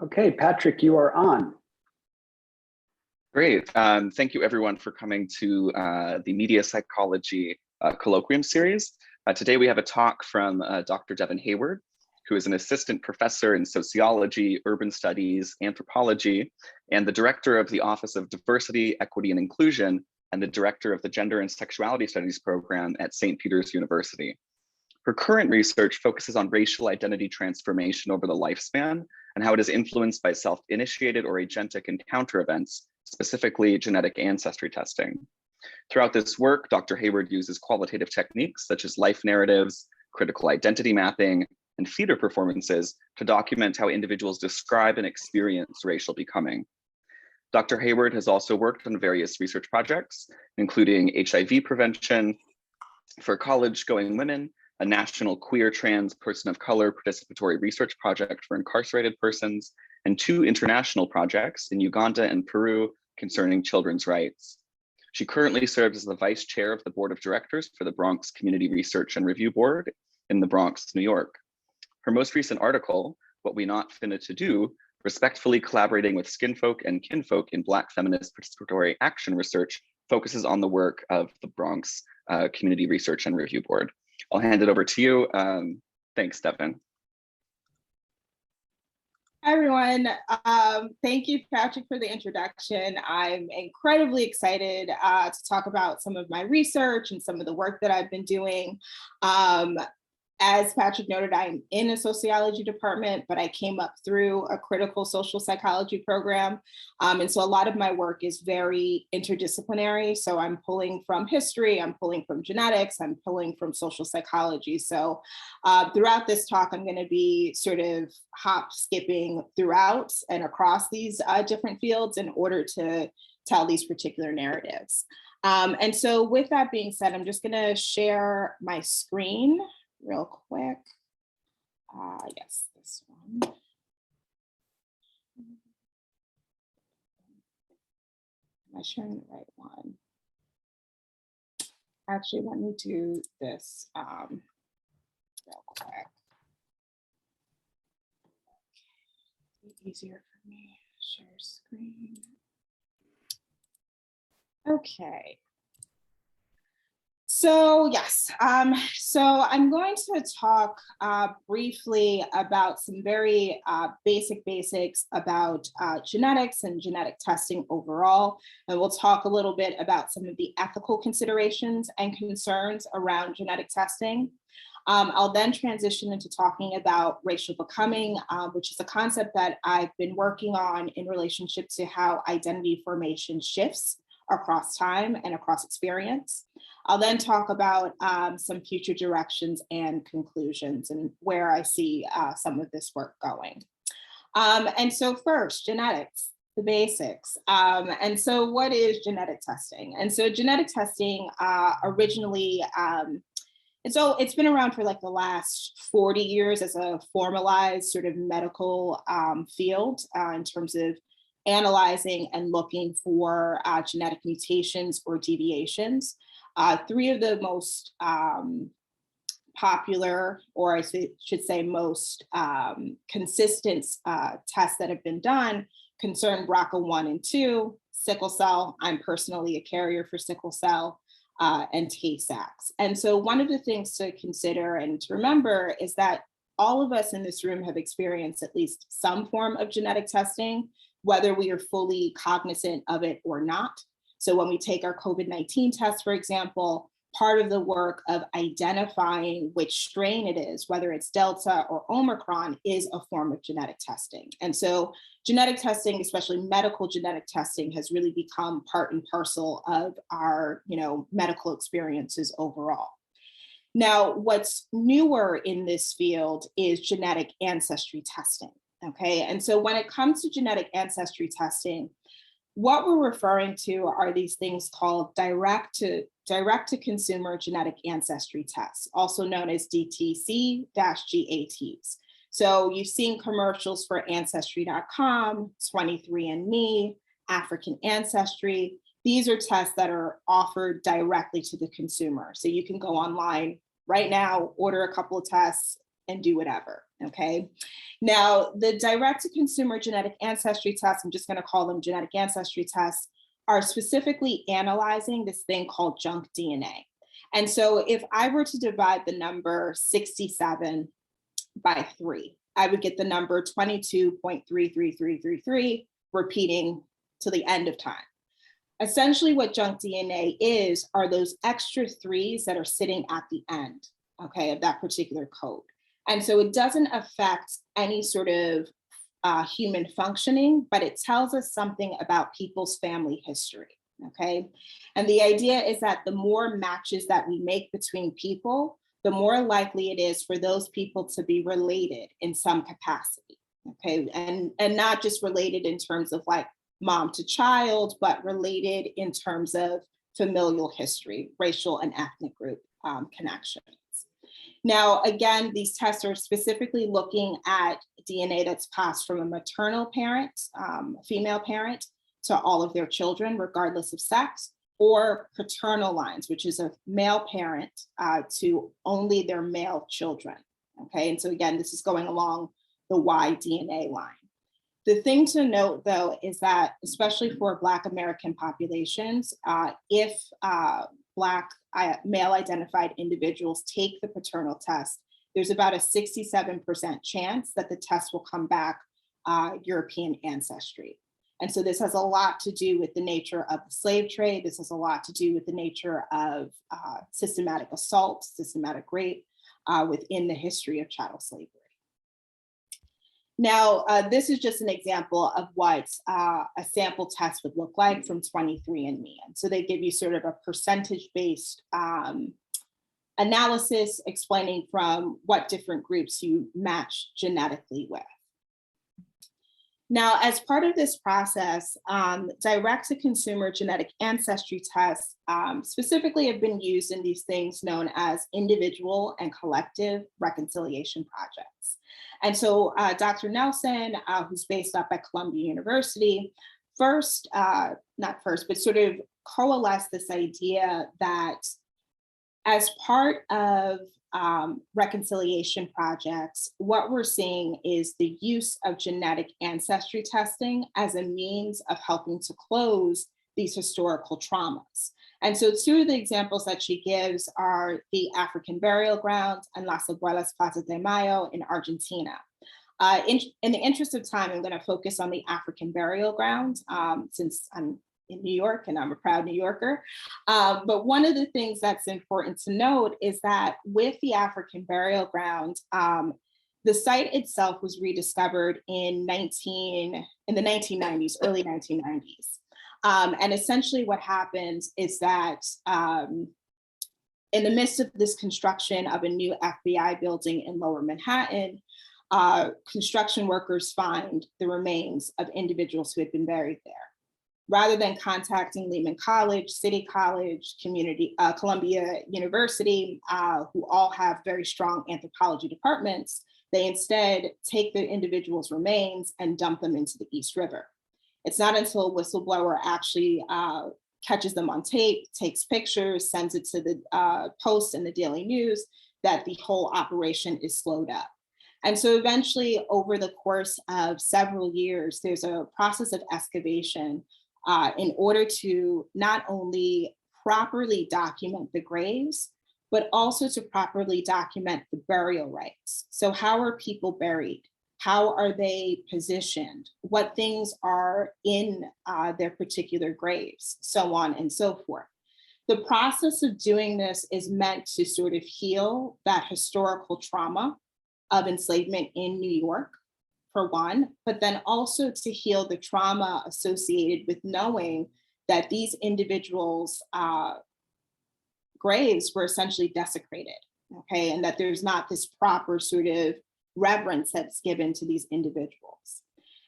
Okay, Patrick, you are on. Great. Thank you, everyone, for coming to the Media Psychology Colloquium Series. Today, we have a talk from Dr. Devin Heyward, who is an assistant professor in sociology, urban studies, anthropology, and the director of the Office of Diversity, Equity, and Inclusion, and the director of the Gender and Sexuality Studies program at St. Peter's University. Her current research focuses on racial identity transformation over the lifespan and how it is influenced by self-initiated or agentic encounter events, specifically genetic ancestry testing. Throughout this work, Dr. Heyward uses qualitative techniques such as life narratives, critical identity mapping, and theater performances to document how individuals describe and experience racial becoming. Dr. Heyward has also worked on various research projects, including HIV prevention for college-going women, a national queer trans person of color participatory research project for incarcerated persons, and 2 international projects in Uganda and Peru concerning children's rights. She currently serves as the vice chair of the board of directors for the Bronx Community Research and Review Board in the Bronx, New York. Her most recent article, What We Not Finna to Do, respectfully collaborating with Skinfolk and Kinfolk in Black feminist participatory action research, focuses on the work of the Bronx Community Research and Review Board. I'll hand it over to you. Thanks, Devin. Hi, everyone. Thank you, Patrick, for the introduction. I'm incredibly excited to talk about some of my research and some of the work that I've been doing. As Patrick noted, I'm in a sociology department, but I came up through a critical social psychology program. And so a lot of my work is very interdisciplinary. So I'm pulling from history, I'm pulling from genetics, I'm pulling from social psychology. So throughout this talk, I'm going to be sort of hop skipping throughout and across these different fields in order to tell these particular narratives. And so with that being said, I'm just going to share my screen real quick. Yes, this one. Am I sharing the right one? Actually, let me do this real quick. Be easier for me to share screen. Okay. So yes, so I'm going to talk briefly about some very basics about genetics and genetic testing overall. And we'll talk a little bit about some of the ethical considerations and concerns around genetic testing. I'll then transition into talking about racial becoming, which is a concept that I've been working on in relationship to how identity formation shifts across time and across experience. I'll then talk about some future directions and conclusions and where I see some of this work going. And so first, genetics, the basics. And so what is genetic testing? And so genetic testing originally, and so it's been around for like the last 40 years as a formalized sort of medical field in terms of analyzing and looking for genetic mutations or deviations. 3 of the most popular, or I should say most consistent tests that have been done concern BRCA1 and 2, sickle cell. I'm personally a carrier for sickle cell, and Tay-Sachs. And so one of the things to consider and to remember is that all of us in this room have experienced at least some form of genetic testing, whether we are fully cognizant of it or not. So when we take our COVID-19 test, for example, part of the work of identifying which strain it is, whether it's Delta or Omicron, is a form of genetic testing. And so genetic testing, especially medical genetic testing, has really become part and parcel of our, medical experiences overall. Now, what's newer in this field is genetic ancestry testing. Okay, and so when it comes to genetic ancestry testing, what we're referring to are these things called direct to consumer genetic ancestry tests, also known as DTC-GATs. So you've seen commercials for Ancestry.com, 23andMe, African Ancestry. These are tests that are offered directly to the consumer. So you can go online right now, order a couple of tests, and do whatever, okay? Now, the direct-to-consumer genetic ancestry tests, I'm just gonna call them genetic ancestry tests, are specifically analyzing this thing called junk DNA. And so if I were to divide the number 67 by 3, I would get the number 22.33333, repeating to the end of time. Essentially what junk DNA is are those extra 3s that are sitting at the end, okay, of that particular code. And so it doesn't affect any sort of human functioning, but it tells us something about people's family history, okay? And the idea is that the more matches that we make between people, the more likely it is for those people to be related in some capacity, okay? And not just related in terms of like mom to child, but related in terms of familial history, racial and ethnic group connections. Now, again, these tests are specifically looking at DNA that's passed from a maternal parent, female parent, to all of their children, regardless of sex, or paternal lines, which is a male parent to only their male children, okay? And so again, this is going along the Y DNA line. The thing to note, though, is that especially for Black American populations, if Black male-identified individuals take the paternal test, there's about a 67% chance that the test will come back European ancestry. And so this has a lot to do with the nature of the slave trade. This has a lot to do with the nature of systematic assault, systematic rape within the history of chattel slavery. Now, this is just an example of what a sample test would look like from 23andMe. And so they give you sort of a percentage-based analysis explaining from what different groups you match genetically with. Now, as part of this process, direct-to-consumer genetic ancestry tests specifically have been used in these things known as individual and collective reconciliation projects. And so Dr. Nelson, who's based up at Columbia University, but sort of coalesced this idea that as part of reconciliation projects, what we're seeing is the use of genetic ancestry testing as a means of helping to close these historical traumas. And so two of the examples that she gives are the African burial grounds and Las Abuelas Plaza de Mayo in Argentina. In the interest of time, I'm going to focus on the African burial ground since I'm in New York and I'm a proud New Yorker. But one of the things that's important to note is that with the African burial ground, the site itself was rediscovered in the 1990s, early 1990s. And essentially what happens is that in the midst of this construction of a new FBI building in Lower Manhattan, construction workers find the remains of individuals who had been buried there. Rather than contacting Lehman College, City College, Columbia University, who all have very strong anthropology departments, they instead take the individuals' remains and dump them into the East River. It's not until a whistleblower actually catches them on tape, takes pictures, sends it to the Post and the Daily News, that the whole operation is slowed up. And so eventually, over the course of several years, there's a process of excavation in order to not only properly document the graves, but also to properly document the burial rites. So how are people buried? How are they positioned? What things are in their particular graves? So on and so forth. The process of doing this is meant to sort of heal that historical trauma of enslavement in New York, for one, but then also to heal the trauma associated with knowing that these individuals' graves were essentially desecrated, okay? And that there's not this proper sort of reverence that's given to these individuals.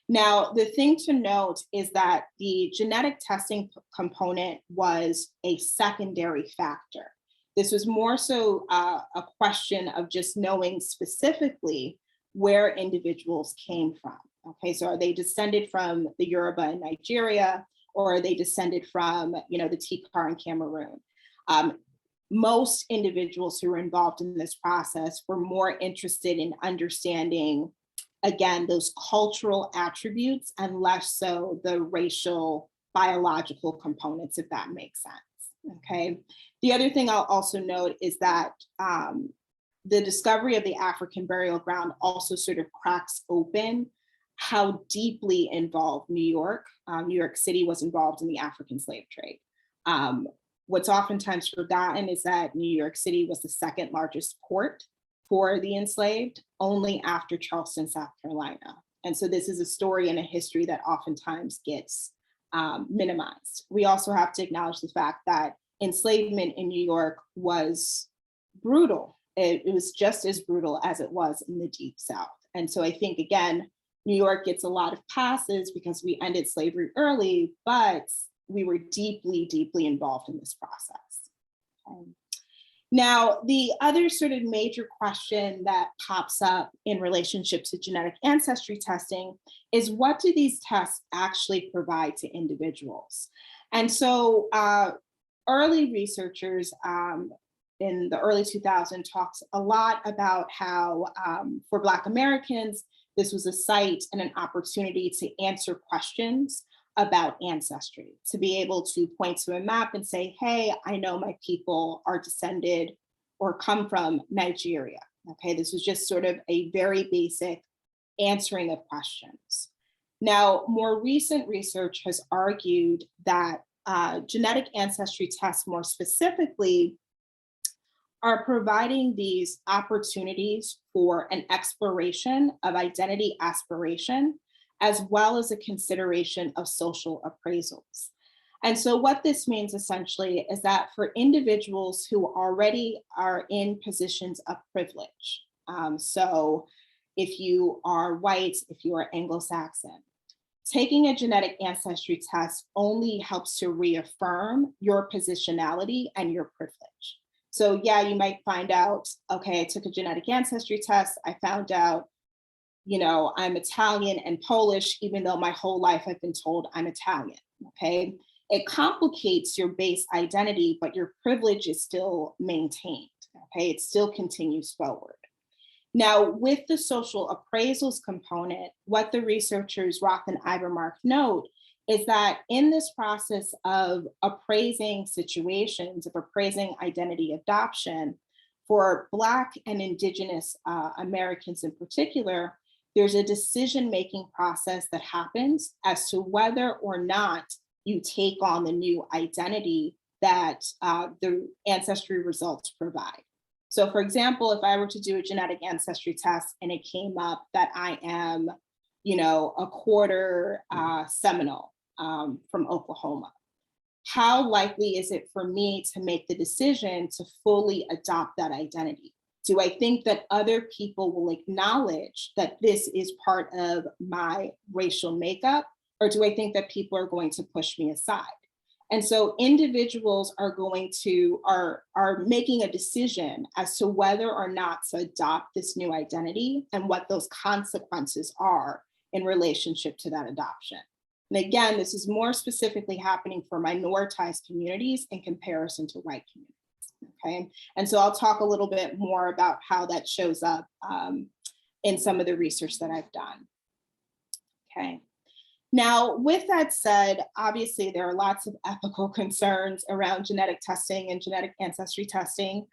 Now, the thing to note is that the genetic testing component was a secondary factor. This was more so a question of just knowing specifically where individuals came from. Okay, so are they descended from the Yoruba in Nigeria, or are they descended from, the Tikar in Cameroon? most individuals who were involved in this process were more interested in understanding, again, those cultural attributes and less so the racial biological components, if that makes sense, okay? The other thing I'll also note is that the discovery of the African burial ground also sort of cracks open how deeply involved New York City was involved in the African slave trade. What's oftentimes forgotten is that New York City was the second largest port for the enslaved, only after Charleston, South Carolina. And so this is a story and a history that oftentimes gets minimized. We also have to acknowledge the fact that enslavement in New York was brutal. It was just as brutal as it was in the Deep South. And so I think, again, New York gets a lot of passes because we ended slavery early, but we were deeply, deeply involved in this process. Now, the other sort of major question that pops up in relationship to genetic ancestry testing is, what do these tests actually provide to individuals? And so early researchers in the early 2000s talks a lot about how for Black Americans, this was a site and an opportunity to answer questions about ancestry, to be able to point to a map and say, hey, I know my people are descended or come from Nigeria. Okay, this was just sort of a very basic answering of questions. Now, more recent research has argued that genetic ancestry tests more specifically are providing these opportunities for an exploration of identity aspiration, as well as a consideration of social appraisals. And so what this means essentially is that for individuals who already are in positions of privilege, so if you are white, if you are Anglo-Saxon, taking a genetic ancestry test only helps to reaffirm your positionality and your privilege. So yeah, you might find out, okay, I took a genetic ancestry test, I found out, you know, I'm Italian and Polish, even though my whole life I've been told I'm Italian, okay? It complicates your base identity, but your privilege is still maintained, okay? It still continues forward. Now, with the social appraisals component, what the researchers Roth and Ivermark note is that in this process of appraising situations, of appraising identity adoption, for Black and Indigenous Americans in particular, there's a decision-making process that happens as to whether or not you take on the new identity that the ancestry results provide. So for example, if I were to do a genetic ancestry test and it came up that I am, you know, a quarter Seminole from Oklahoma, how likely is it for me to make the decision to fully adopt that identity? Do I think that other people will acknowledge that this is part of my racial makeup? Or do I think that people are going to push me aside? And so individuals are going to, are making a decision as to whether or not to adopt this new identity and what those consequences are in relationship to that adoption. And again, this is more specifically happening for minoritized communities in comparison to white communities. Okay, and so I'll talk a little bit more about how that shows up in some of the research that I've done. Okay, now with that said, obviously there are lots of ethical concerns around genetic testing and genetic ancestry testing.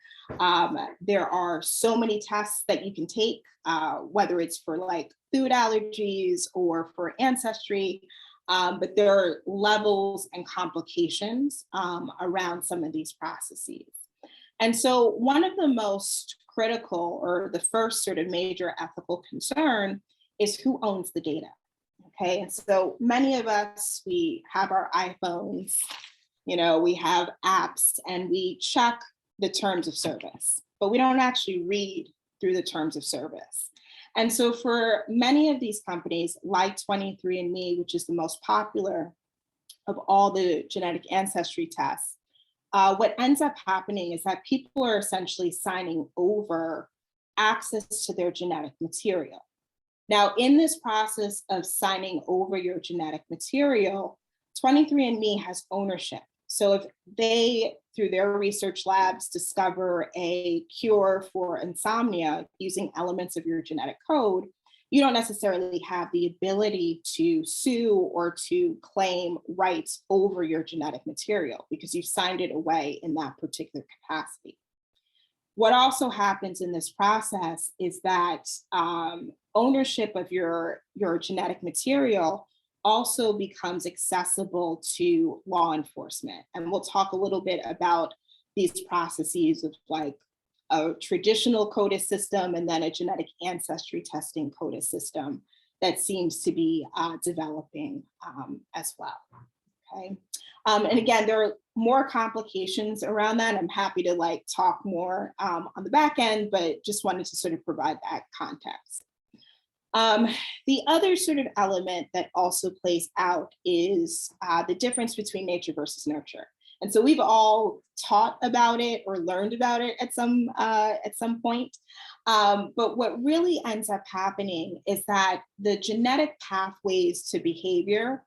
There are so many tests that you can take, whether it's for like food allergies or for ancestry, but there are levels and complications around some of these processes. And so one of the most critical, or the first sort of major ethical concern, is who owns the data, okay? And so many of us, we have our iPhones, you know, we have apps and we check the terms of service, but we don't actually read through the terms of service. And so for many of these companies, like 23andMe, which is the most popular of all the genetic ancestry tests, what ends up happening is that people are essentially signing over access to their genetic material. Now, in this process of signing over your genetic material, 23andMe has ownership So if they, through their research labs, discover a cure for insomnia using elements of your genetic code, you don't necessarily have the ability to sue or to claim rights over your genetic material because you've signed it away in that particular capacity. What also happens in this process is that ownership of your genetic material also becomes accessible to law enforcement. And we'll talk a little bit about these processes of like a traditional CODIS system and then a genetic ancestry testing CODIS system that seems to be developing as well. Okay. And again, there are more complications around that. I'm happy to like talk more on the back end, but just wanted to sort of provide that context. The other sort of element that also plays out is the difference between nature versus nurture. And so we've all taught about it or learned about it at some point. But what really ends up happening is that the genetic pathways to behavior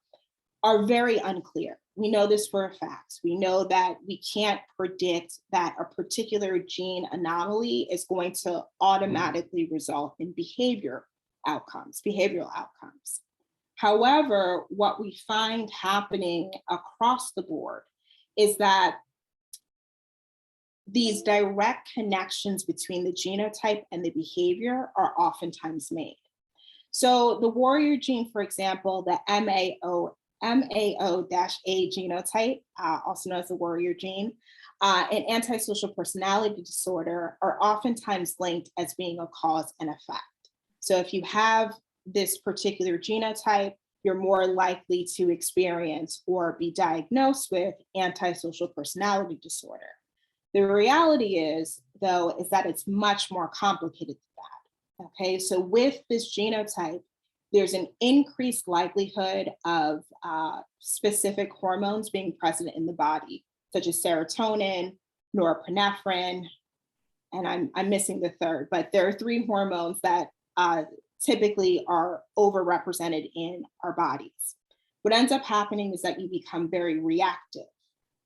are very unclear. We know this for a fact. We know that we can't predict that a particular gene anomaly is going to automatically result in behavioral outcomes. However, what we find happening across the board is that these direct connections between the genotype and the behavior are oftentimes made. So the warrior gene, for example, the MAO-A genotype, also known as the warrior gene, and antisocial personality disorder are oftentimes linked as being a cause and effect. So if you have this particular genotype, you're more likely to experience or be diagnosed with antisocial personality disorder. The reality is, though, is that it's much more complicated than that. Okay, so with this genotype, there's an increased likelihood of specific hormones being present in the body, such as serotonin, norepinephrine, and I'm missing the third, but there are 3 hormones that typically are overrepresented in our bodies. What ends up happening is that you become very reactive.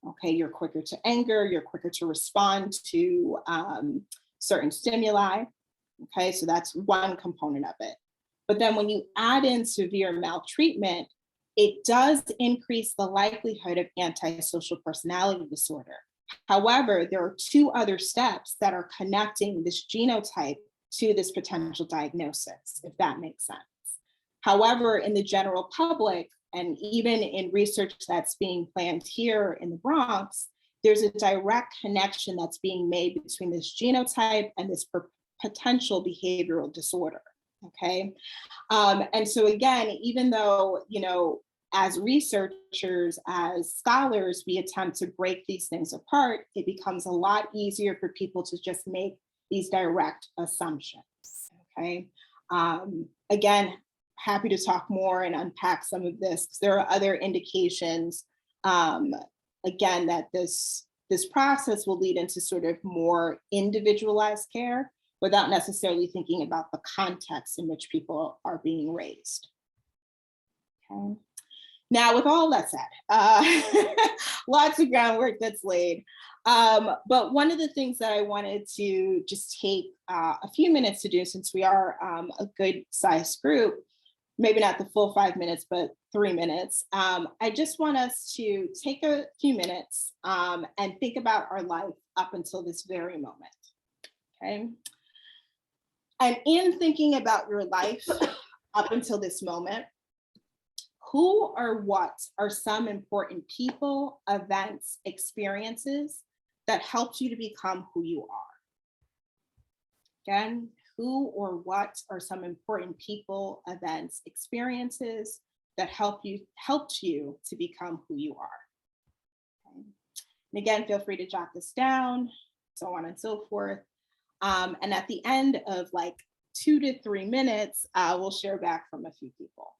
Okay, you're quicker to anger, you're quicker to respond to certain stimuli. Okay, so that's one component of it. But then when you add in severe maltreatment, it does increase the likelihood of antisocial personality disorder. However, there are 2 other steps that are connecting this genotype to this potential diagnosis, if that makes sense. However, in the general public, and even in research that's being planned here in the Bronx, there's a direct connection that's being made between this genotype and this potential behavioral disorder, okay? And so again, even though, you know, as researchers, as scholars, we attempt to break these things apart, it becomes a lot easier for people to just make these direct assumptions, okay? Again, happy to talk more and unpack some of this, because there are other indications, again, that this process will lead into sort of more individualized care without necessarily thinking about the context in which people are being raised, okay? Now, with all that said, lots of groundwork that's laid. But one of the things that I wanted to just take a few minutes to do, since we are a good sized group, maybe not the full 5 minutes, but 3 minutes, I just want us to take a few minutes and think about our life up until this very moment, okay? And in thinking about your life up until this moment, who or what are some important people, events, experiences that helped you to become who you are? Again, who or what are some important people, events, experiences that helped you to become who you are? Okay. And again, feel free to jot this down, so on and so forth. And at the end of like 2 to 3 minutes, we'll share back from a few people.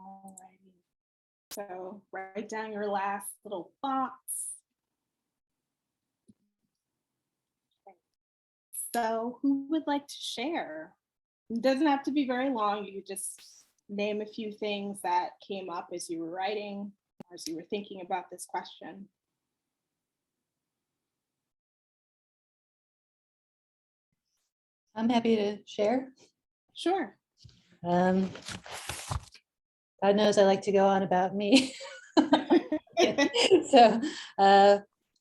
Alrighty. So write down your last little thoughts. So who would like to share? It doesn't have to be very long. You could just name a few things that came up as you were writing, or as you were thinking about this question. I'm happy to share. Sure. God knows I like to go on about me. So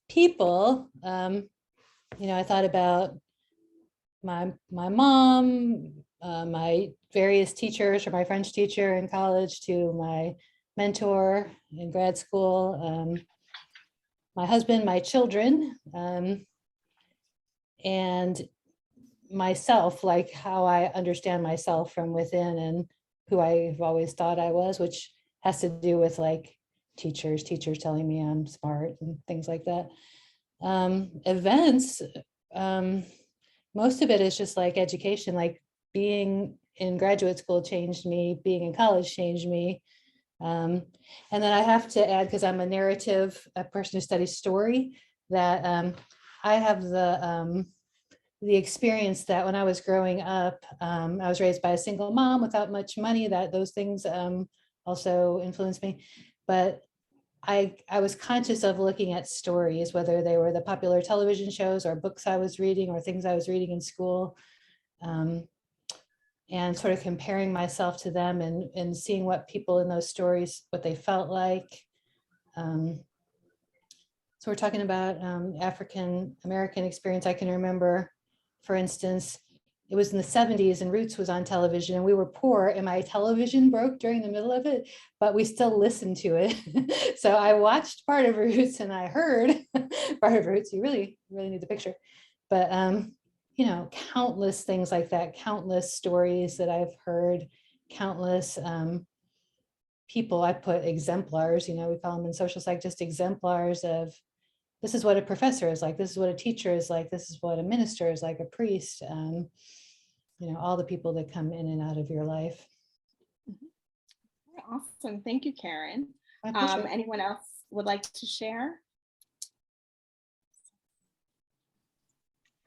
people, I thought about my mom, my various teachers, from my French teacher in college to my mentor in grad school, my husband, my children, and myself, like how I understand myself from within and who I've always thought I was, which has to do with like teachers telling me I'm smart and things like that. Events, most of it is just like education, like being in graduate school changed me, being in college changed me. And then I have to add, because I'm a person who studies story, that I have the experience that when I was growing up, I was raised by a single mom without much money, that those things also influenced me. But I was conscious of looking at stories, whether they were the popular television shows or books I was reading or things I was reading in school, and sort of comparing myself to them and seeing what people in those stories, what they felt like. So we're talking about African American experience. I can remember, for instance, it was in the 70s and Roots was on television and we were poor and my television broke during the middle of it, but we still listened to it. So I watched part of Roots and I heard part of Roots. You really need the picture. But, countless things like that, countless stories that I've heard, countless people, I put exemplars, we call them in social psych, just exemplars of, this is what a professor is like, this is what a teacher is like, this is what a minister is like, a priest, all the people that come in and out of your life. Awesome. Thank you, Karen. Anyone else would like to share?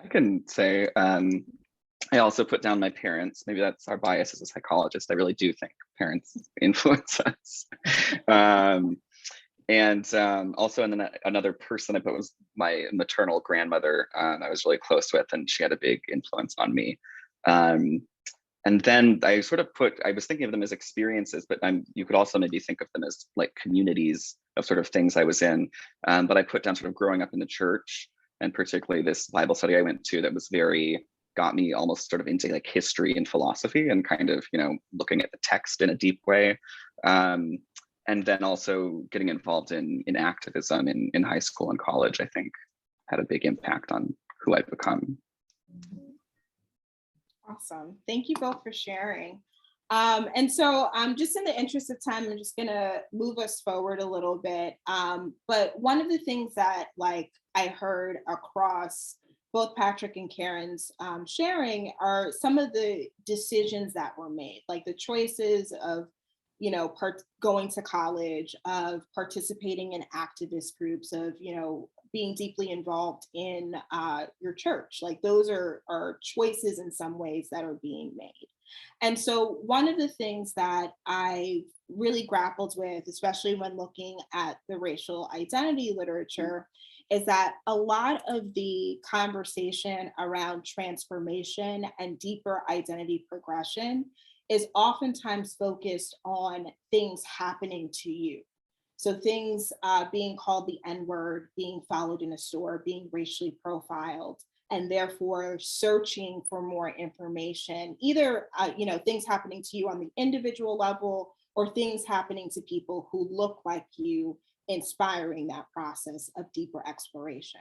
I can say, I also put down my parents. Maybe that's our bias as a psychologist. I really do think parents influence us. And also, and then another person I put was my maternal grandmother. I was really close with, and she had a big influence on me. And then I sort of I was thinking of them as experiences, but you could also maybe think of them as like communities of sort of things I was in. But I put down sort of growing up in the church, and particularly this Bible study I went to that was got me almost sort of into like history and philosophy and kind of, looking at the text in a deep way. And then also getting involved in activism in high school and college, I think had a big impact on who I've become. Awesome. Thank you both for sharing. And so just in the interest of time, I'm just gonna move us forward a little bit. But one of the things that I heard across both Patrick and Karen's sharing are some of the decisions that were made, like the choices of going to college, of participating in activist groups, of being deeply involved in your church. Like those are choices in some ways that are being made. And so one of the things that I really grappled with, especially when looking at the racial identity literature, is that a lot of the conversation around transformation and deeper identity progression is oftentimes focused on things happening to you. So things being called the N-word, being followed in a store, being racially profiled, and therefore searching for more information, either things happening to you on the individual level or things happening to people who look like you, inspiring that process of deeper exploration.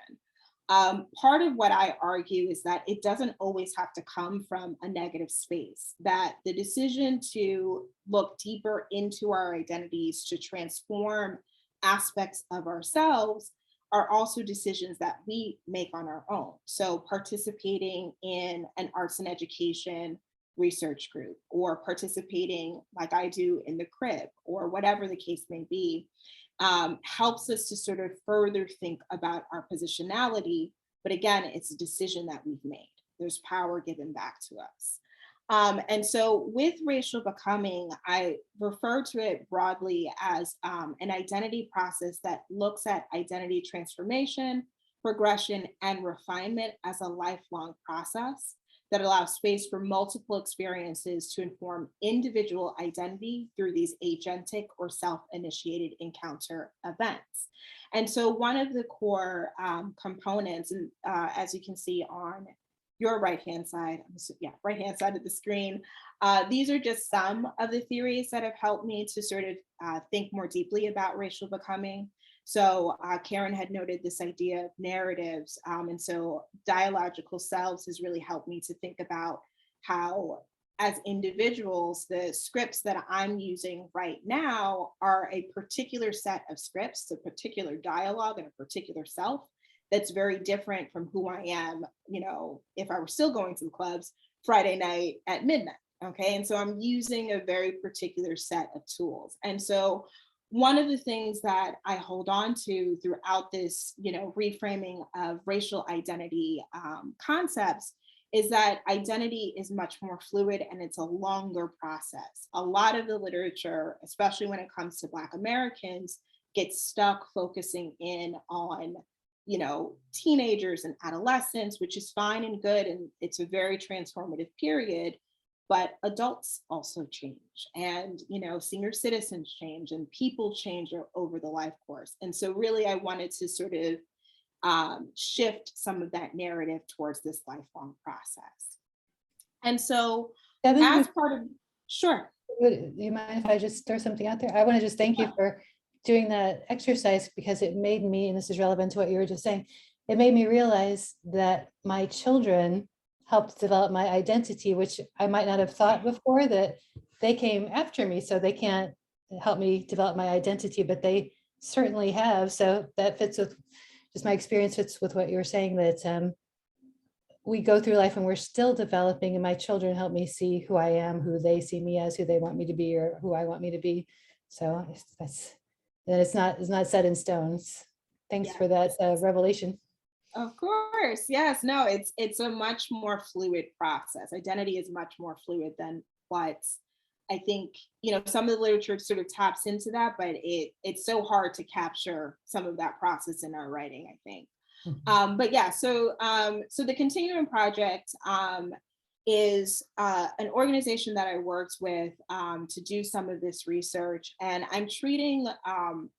Part of what I argue is that it doesn't always have to come from a negative space, that the decision to look deeper into our identities, to transform aspects of ourselves, are also decisions that we make on our own. So participating in an arts and education research group, or participating like I do in the crib, or whatever the case may be, helps us to sort of further think about our positionality. But again, it's a decision that we've made. There's power given back to us. And so with racial becoming, I refer to it broadly as an identity process that looks at identity transformation, progression, and refinement as a lifelong process that allows space for multiple experiences to inform individual identity through these agentic or self-initiated encounter events. And so one of the core components, and as you can see on your right-hand side, right-hand side of the screen, these are just some of the theories that have helped me to sort of think more deeply about racial becoming. So Karen had noted this idea of narratives. And so dialogical selves has really helped me to think about how, as individuals, the scripts that I'm using right now are a particular set of scripts, a particular dialogue, and a particular self that's very different from who I am, if I were still going to the clubs Friday night at midnight. Okay. And so I'm using a very particular set of tools. And so one of the things that I hold on to throughout this, reframing of racial identity concepts is that identity is much more fluid and it's a longer process. A lot of the literature, especially when it comes to Black Americans, gets stuck focusing in on, teenagers and adolescents, which is fine and good, and it's a very transformative period. But adults also change, and senior citizens change, and people change over the life course. And so really I wanted to sort of shift some of that narrative towards this lifelong process. And so as part of, sure. Do you mind if I just throw something out there? I want to just thank you for doing that exercise, because it made me, and this is relevant to what you were just saying, it made me realize that my children helped develop my identity, which I might not have thought before, that they came after me, so they can't help me develop my identity, but they certainly have. So that fits with, just my experience fits with what you were saying, that we go through life and we're still developing, and my children help me see who I am, who they see me as, who they want me to be, or who I want me to be. So it's not set in stone. Thanks for that revelation. Of course, yes. No, it's a much more fluid process. Identity is much more fluid than what I think, some of the literature sort of taps into that, but it's so hard to capture some of that process in our writing, I think. Mm-hmm. But yeah, so the Continuum Project is an organization that I worked with to do some of this research, and I'm treating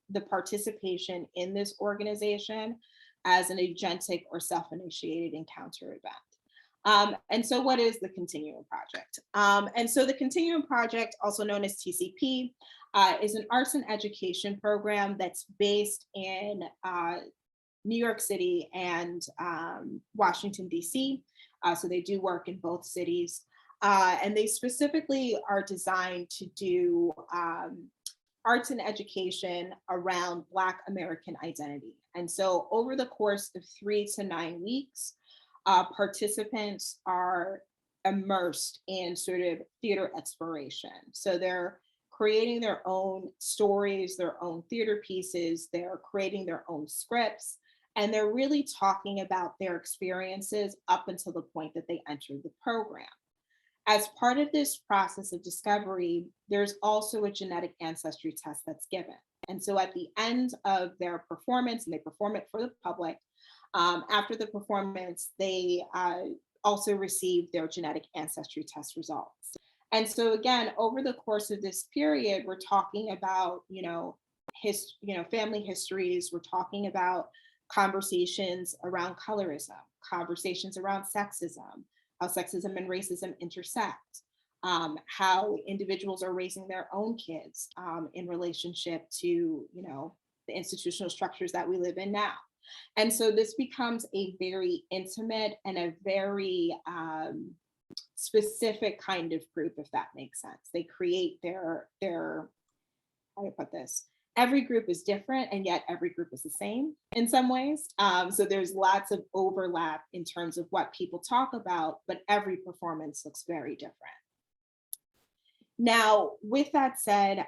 the participation in this organization as an agentic or self-initiated encounter event. And so what is the Continuum Project? And so the Continuum Project, also known as TCP, is an arts and education program that's based in New York City and Washington, DC. So they do work in both cities. And they specifically are designed to do arts and education around Black American identity. And so over the course of 3 to 9 weeks, participants are immersed in sort of theater exploration. So they're creating their own stories, their own theater pieces, they're creating their own scripts, and they're really talking about their experiences up until the point that they enter the program. As part of this process of discovery, there's also a genetic ancestry test that's given. And so at the end of their performance, and they perform it for the public, after the performance, they also receive their genetic ancestry test results. And so again, over the course of this period, we're talking about, family histories, we're talking about conversations around colorism, conversations around sexism, how sexism and racism intersect, how individuals are raising their own kids in relationship to, the institutional structures that we live in now. And so this becomes a very intimate and a very specific kind of group, if that makes sense. They create their how do I put this? Every group is different, and yet every group is the same in some ways. So there's lots of overlap in terms of what people talk about, but every performance looks very different. Now, with that said,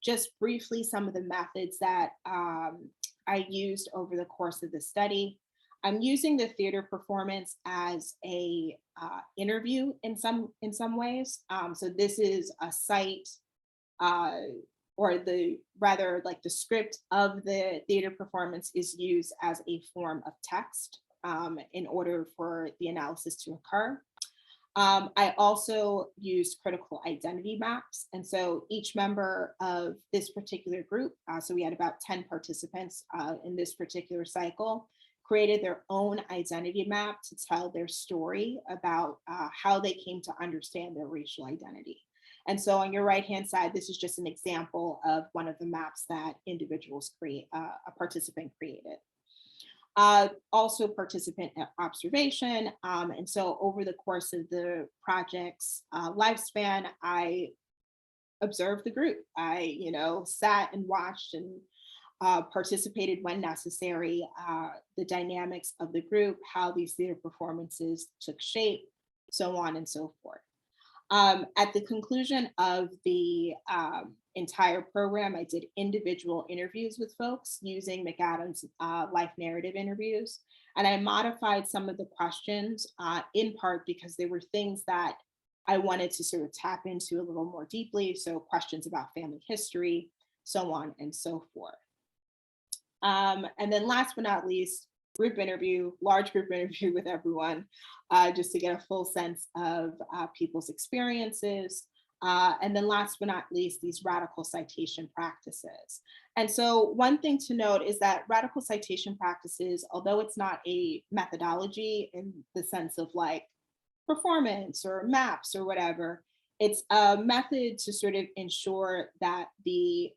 just briefly, some of the methods that I used over the course of the study. I'm using the theater performance as a interview in some ways. So this is a site, or the rather like the script of the theater performance is used as a form of text in order for the analysis to occur. I also used critical identity maps. And so each member of this particular group, so we had about 10 participants in this particular cycle, created their own identity map to tell their story about how they came to understand their racial identity. And so on your right-hand side, this is just an example of one of the maps that individuals create, a participant created. Also participant observation. And so over the course of the project's lifespan, I observed the group. I, sat and watched and participated when necessary, the dynamics of the group, how these theater performances took shape, so on and so forth. At the conclusion of the entire program, I did individual interviews with folks using McAdams' life narrative interviews. And I modified some of the questions in part because there were things that I wanted to sort of tap into a little more deeply. So questions about family history, so on and so forth. And then last but not least, group interview, large group interview with everyone, just to get a full sense of people's experiences. And then last but not least, these radical citation practices. And so one thing to note is that radical citation practices, although it's not a methodology in the sense of like performance or maps or whatever, it's a method to sort of ensure that the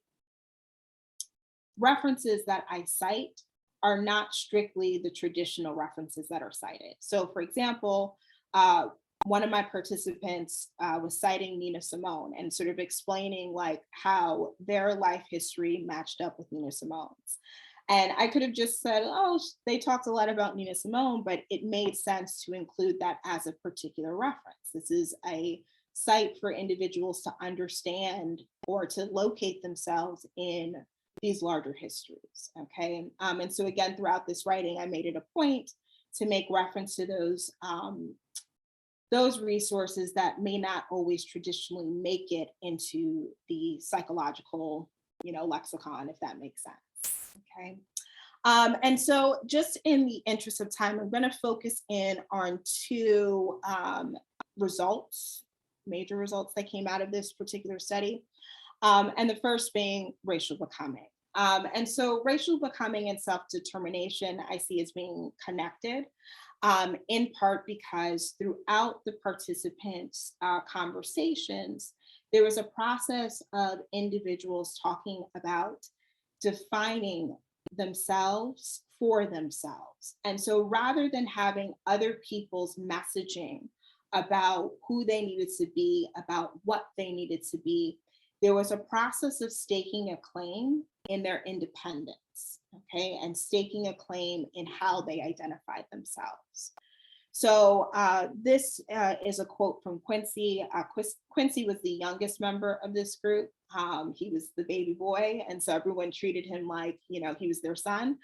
references that I cite are not strictly the traditional references that are cited. So for example, one of my participants was citing Nina Simone and sort of explaining like how their life history matched up with Nina Simone's. And I could have just said, oh, they talked a lot about Nina Simone, but it made sense to include that as a particular reference. This is a site for individuals to understand or to locate themselves in these larger histories, okay? And so again, throughout this writing, I made it a point to make reference to those resources that may not always traditionally make it into the psychological, lexicon, if that makes sense, okay? And so just in the interest of time, I'm gonna focus in on two results, major results that came out of this particular study. And the first being racial becoming. And so racial becoming and self-determination I see as being connected, in part because throughout the participants' conversations, there was a process of individuals talking about defining themselves for themselves. And so rather than having other people's messaging about who they needed to be, about what they needed to be, there was a process of staking a claim in their independence, okay, and staking a claim in how they identified themselves. So this is a quote from Quincy. Quincy was the youngest member of this group. He was the baby boy, and so everyone treated him like, he was their son.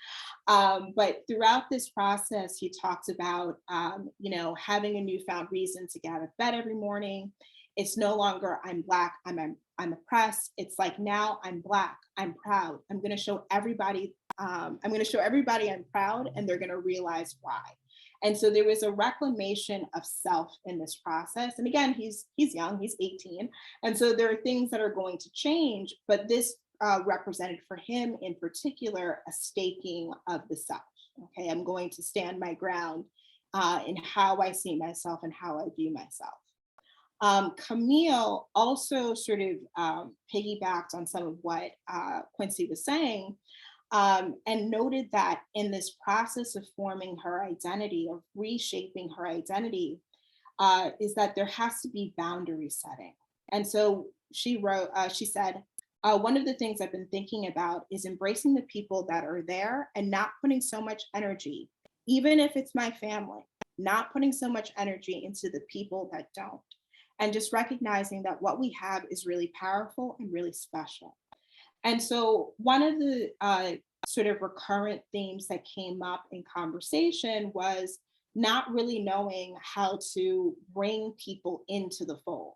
But throughout this process, he talks about, having a newfound reason to get out of bed every morning. It's no longer I'm Black, I'm oppressed. It's like now I'm Black, I'm proud. I'm going to show everybody. I'm proud, and they're going to realize why. And so there was a reclamation of self in this process. And again, he's young, he's 18. And so there are things that are going to change, but this represented for him in particular a staking of the self. Okay, I'm going to stand my ground in how I see myself and how I view myself. Camille also sort of piggybacked on some of what Quincy was saying, and noted that in this process of forming her identity, of reshaping her identity, is that there has to be boundary setting. And so she said, one of the things I've been thinking about is embracing the people that are there and not putting so much energy, even if it's my family, not putting so much energy into the people that don't. and just recognizing that what we have is really powerful and really special. And so one of the sort of recurrent themes that came up in conversation was not really knowing how to bring people into the fold.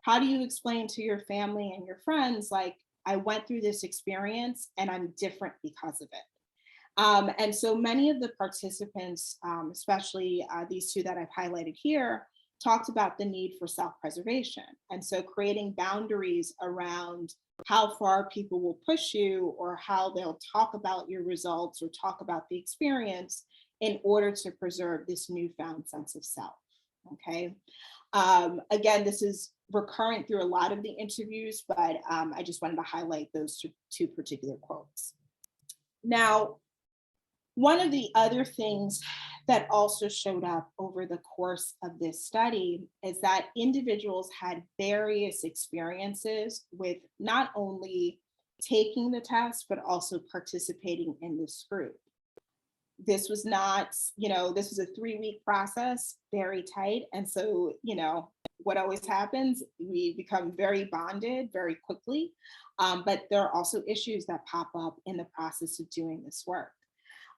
How do you explain to your family and your friends, like, I went through this experience and I'm different because of it? And so many of the participants, especially these two that I've highlighted here, talked about the need for self-preservation. And so creating boundaries around how far people will push you or how they'll talk about your results or talk about the experience in order to preserve this newfound sense of self, okay? Again, this is recurrent through a lot of the interviews, but I just wanted to highlight those two particular quotes. Now, one of the other things that also showed up over the course of this study is that individuals had various experiences with not only taking the test, but also participating in this group. This was not, this was a 3-week process, very tight. And so, what always happens, we become very bonded very quickly, but there are also issues that pop up in the process of doing this work.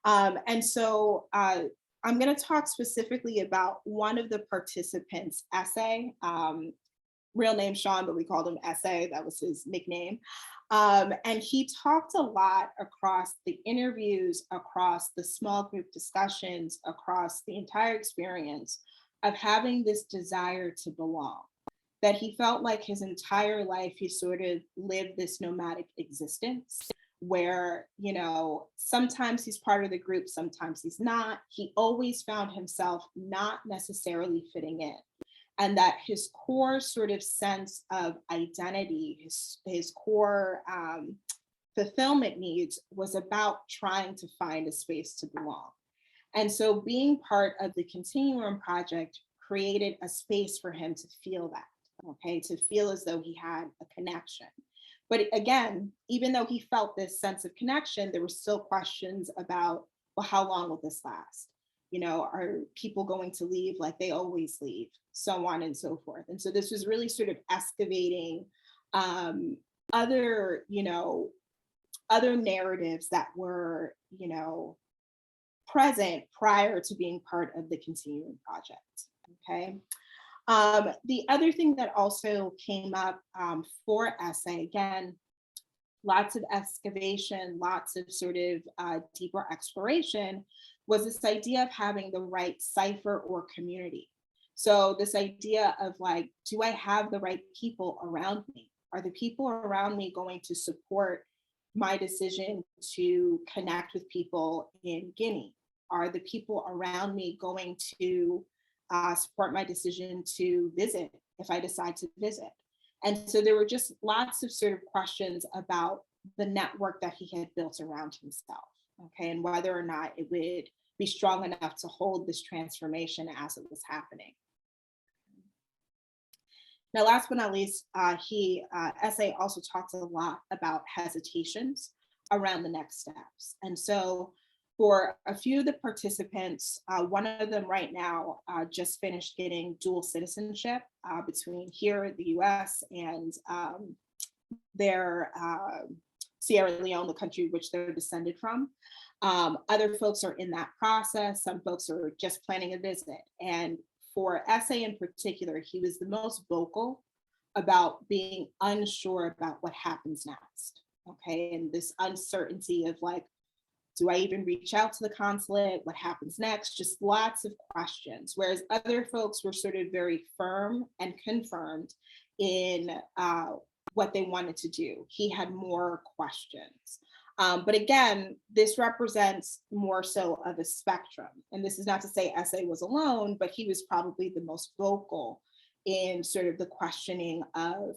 And so I'm going to talk specifically about one of the participants' essay, real name Sean, but we called him Essay, that was his nickname. And he talked a lot across the interviews, across the small group discussions, across the entire experience of having this desire to belong, that he felt like his entire life he sort of lived this nomadic existence where, sometimes he's part of the group, sometimes he's not. He always found himself not necessarily fitting in. And that his core sort of sense of identity, his core fulfillment needs was about trying to find a space to belong. And so being part of the Continuum Project created a space for him to feel that, okay, to feel as though he had a connection. But again, even though he felt this sense of connection, there were still questions about, well, how long will this last? Are people going to leave like they always leave? So on and so forth. And so this was really sort of excavating other narratives that were, present prior to being part of the Continuum Project, okay? The other thing that also came up for Essay, again, lots of excavation, lots of sort of deeper exploration, was this idea of having the right cipher or community. So this idea of like, do I have the right people around me? Are the people around me going to support my decision to connect with people in Guinea? Are the people around me going to support my decision to visit if I decide to visit? And so there were just lots of sort of questions about the network that he had built around himself, okay, and whether or not it would be strong enough to hold this transformation as it was happening. Now, last but not least, Essay also talks a lot about hesitations around the next steps. And so for a few of the participants, one of them right now just finished getting dual citizenship between here in the US and their Sierra Leone, the country which they're descended from. Other folks are in that process. Some folks are just planning a visit. And for Essay in particular, he was the most vocal about being unsure about what happens next, okay? And this uncertainty of like, do I even reach out to the consulate? What happens next? Just lots of questions. Whereas other folks were sort of very firm and confirmed in what they wanted to do. He had more questions. But again, this represents more so of a spectrum. And this is not to say Essay was alone, but he was probably the most vocal in sort of the questioning of,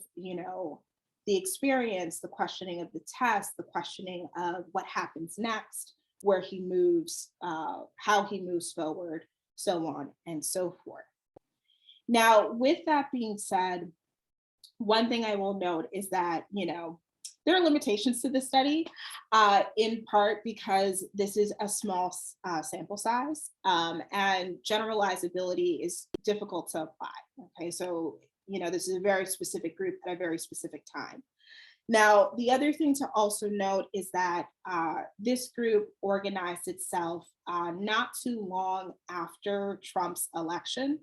the experience, the questioning of the test, the questioning of what happens next, where he moves, how he moves forward, so on and so forth. Now, with that being said, one thing I will note is that, there are limitations to this study, in part because this is a small sample size, and generalizability is difficult to apply. Okay, so this is a very specific group at a very specific time. Now, the other thing to also note is that this group organized itself not too long after Trump's election.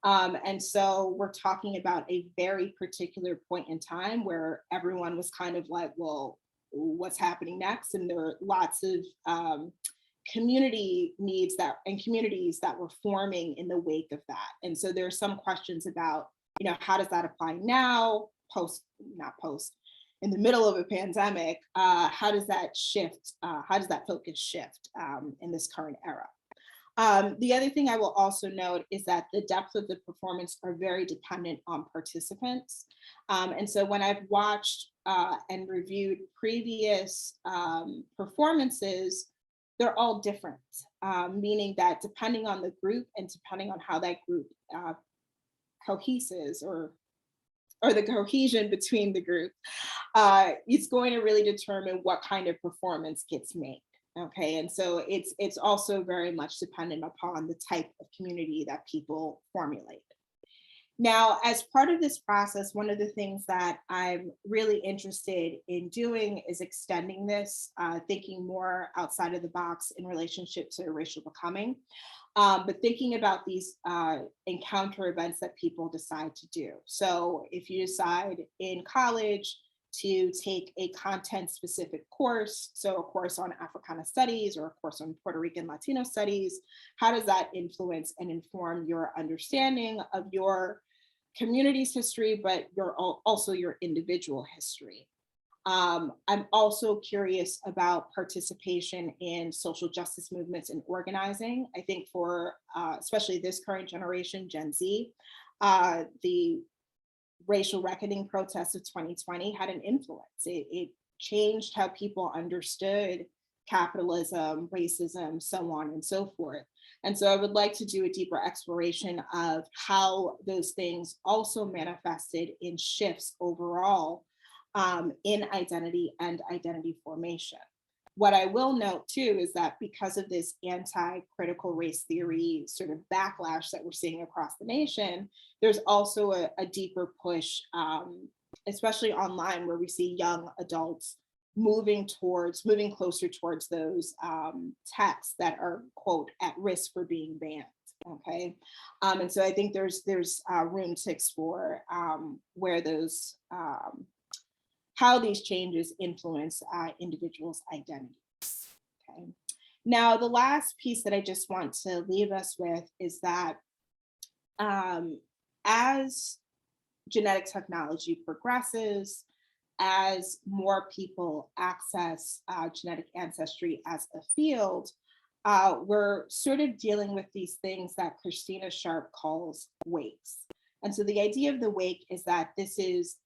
And so we're talking about a very particular point in time where everyone was kind of like, well, what's happening next? And there are lots of community needs and communities that were forming in the wake of that. And so there are some questions about, how does that apply now, in the middle of a pandemic? How does that shift? How does that focus shift in this current era? The other thing I will also note is that the depth of the performance are very dependent on participants. And so when I've watched and reviewed previous performances, they're all different, meaning that depending on the group and depending on how that group coheses or the cohesion between the group, it's going to really determine what kind of performance gets made. Okay, and so it's also very much dependent upon the type of community that people formulate. Now, as part of this process, one of the things that I'm really interested in doing is extending this, thinking more outside of the box in relationship to racial becoming, but thinking about these encounter events that people decide to do. So if you decide in college to take a content-specific course, so a course on Africana studies or a course on Puerto Rican Latino studies, how does that influence and inform your understanding of your community's history, but also your individual history? I'm also curious about participation in social justice movements and organizing. I think for especially this current generation, Gen Z, the racial reckoning protests of 2020 had an influence. It changed how people understood capitalism, racism, so on and so forth. And so I would like to do a deeper exploration of how those things also manifested in shifts overall in identity and identity formation. What I will note too is that because of this anti-critical race theory sort of backlash that we're seeing across the nation, there's also a deeper push, especially online, where we see young adults moving closer towards those texts that are, quote, at risk for being banned. Okay, and so I think there's room to explore where those how these changes influence individuals' identities. Okay. Now, the last piece that I just want to leave us with is that as genetic technology progresses, as more people access genetic ancestry as a field, we're sort of dealing with these things that Christina Sharp calls wakes. And so the idea of the wake is that this is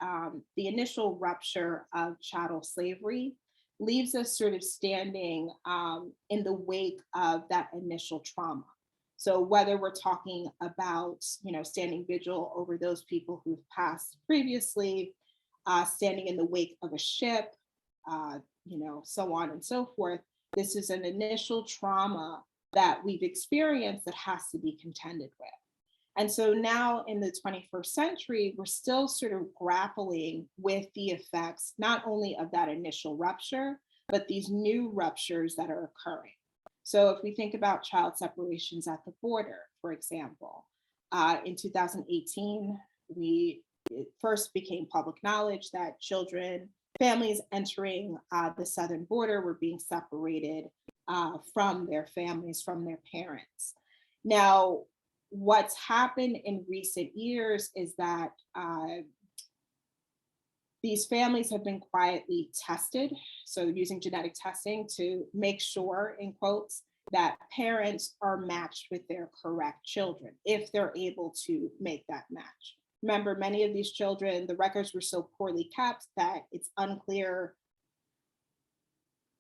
the initial rupture of chattel slavery leaves us sort of standing in the wake of that initial trauma. So whether we're talking about, standing vigil over those people who've passed previously, standing in the wake of a ship, so on and so forth, this is an initial trauma that we've experienced that has to be contended with. And so now in the 21st century, we're still sort of grappling with the effects, not only of that initial rupture, but these new ruptures that are occurring. So if we think about child separations at the border, for example, in 2018, it first became public knowledge that families entering the southern border were being separated from their families, from their parents. Now, what's happened in recent years is that these families have been quietly tested, so using genetic testing to make sure, in quotes, that parents are matched with their correct children, if they're able to make that match. Remember, many of these children, the records were so poorly kept that it's unclear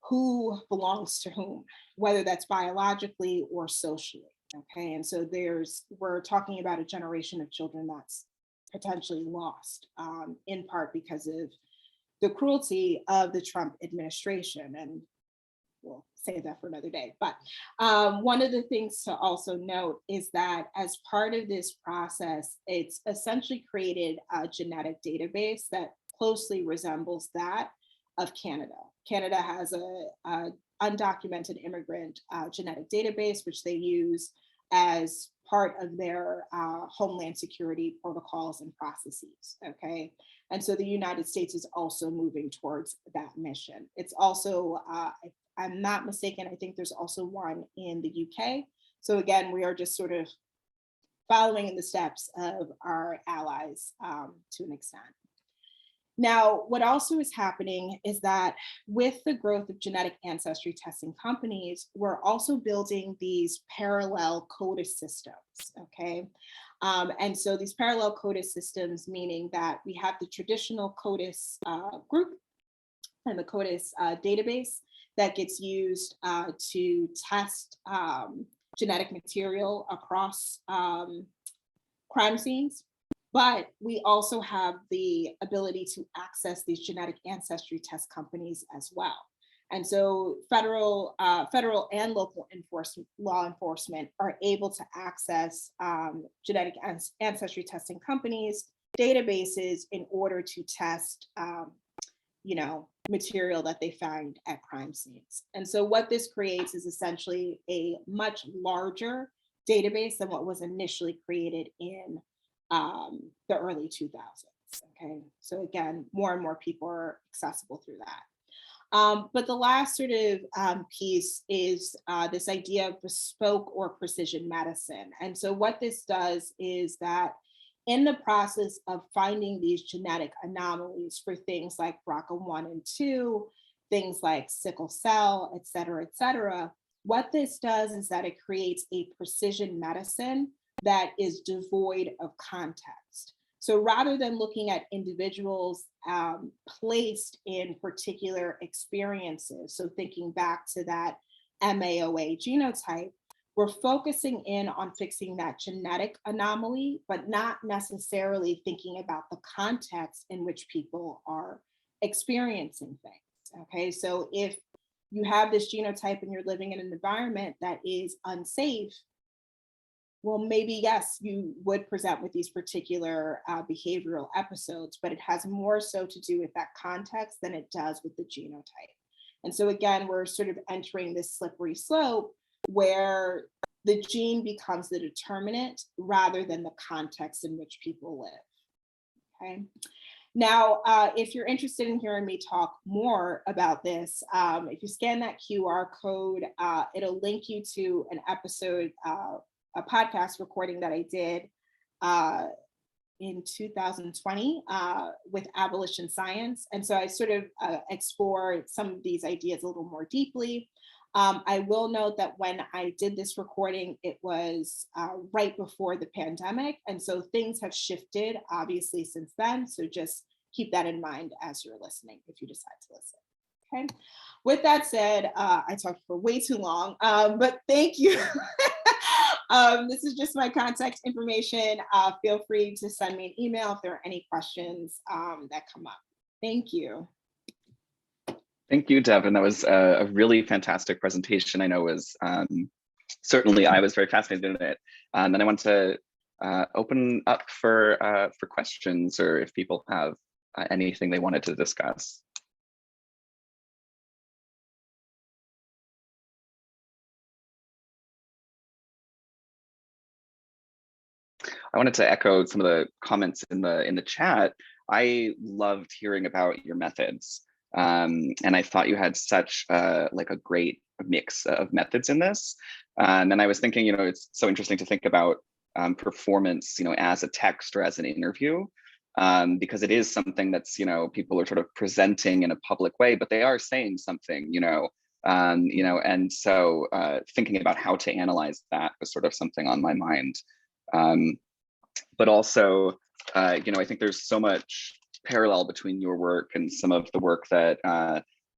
who belongs to whom, whether that's biologically or socially. Okay, and so we're talking about a generation of children that's potentially lost, in part because of the cruelty of the Trump administration. And we'll save that for another day. But one of the things to also note is that as part of this process, it's essentially created a genetic database that closely resembles that of Canada. Canada has a undocumented immigrant genetic database, which they use as part of their homeland security protocols and processes, okay? And so the United States is also moving towards that mission. It's also, if I'm not mistaken, I think there's also one in the UK. So again, we are just sort of following in the steps of our allies to an extent. Now, what also is happening is that with the growth of genetic ancestry testing companies, we're also building these parallel CODIS systems, okay? And so these parallel CODIS systems, meaning that we have the traditional CODIS group and the CODIS database that gets used to test genetic material across crime scenes. But we also have the ability to access these genetic ancestry test companies as well. And so federal and local law enforcement are able to access genetic ancestry testing companies' databases in order to test material that they find at crime scenes. And so what this creates is essentially a much larger database than what was initially created in the early 2000s, okay? So again, more and more people are accessible through that. But the last sort of piece is this idea of bespoke or precision medicine. And so what this does is that in the process of finding these genetic anomalies for things like BRCA1 and 2, things like sickle cell, et cetera, what this does is that it creates a precision medicine that is devoid of context. So rather than looking at individuals placed in particular experiences, so thinking back to that MAOA genotype, we're focusing in on fixing that genetic anomaly, but not necessarily thinking about the context in which people are experiencing things, okay? So if you have this genotype and you're living in an environment that is unsafe, well, maybe, yes, you would present with these particular behavioral episodes, but it has more so to do with that context than it does with the genotype. And so again, we're sort of entering this slippery slope where the gene becomes the determinant rather than the context in which people live, okay? Now, if you're interested in hearing me talk more about this, if you scan that QR code, it'll link you to an episode, a podcast recording that I did in 2020 with Abolition Science. And so I sort of explore some of these ideas a little more deeply. I will note that when I did this recording, it was right before the pandemic. And so things have shifted, obviously, since then. So just keep that in mind as you're listening, if you decide to listen. Okay. With that said, I talked for way too long, but thank you. This is just my contact information. Feel free to send me an email if there are any questions that come up. Thank you. Thank you, Devin. That was a really fantastic presentation. I know was certainly I was very fascinated in it. And then I want to open up for questions or if people have anything they wanted to discuss. I wanted to echo some of the comments in the chat. I loved hearing about your methods. And I thought you had such like a great mix of methods in this. And then I was thinking, it's so interesting to think about performance, as a text or as an interview, because it is something that's, people are sort of presenting in a public way, but they are saying something, and so thinking about how to analyze that was sort of something on my mind. But also, I think there's so much parallel between your work and some of the work that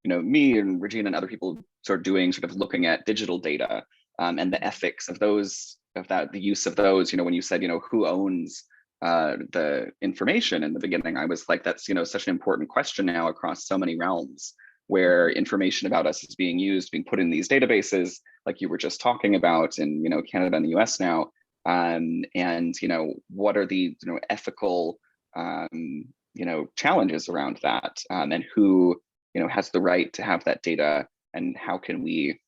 me and Regina and other people sort of doing, sort of looking at digital data and the ethics of those, the use of those. When you said, who owns the information in the beginning, I was like, that's such an important question now across so many realms, where information about us is being used, being put in these databases, like you were just talking about in Canada and the US now. And what are the ethical challenges around that, and who has the right to have that data, and how can we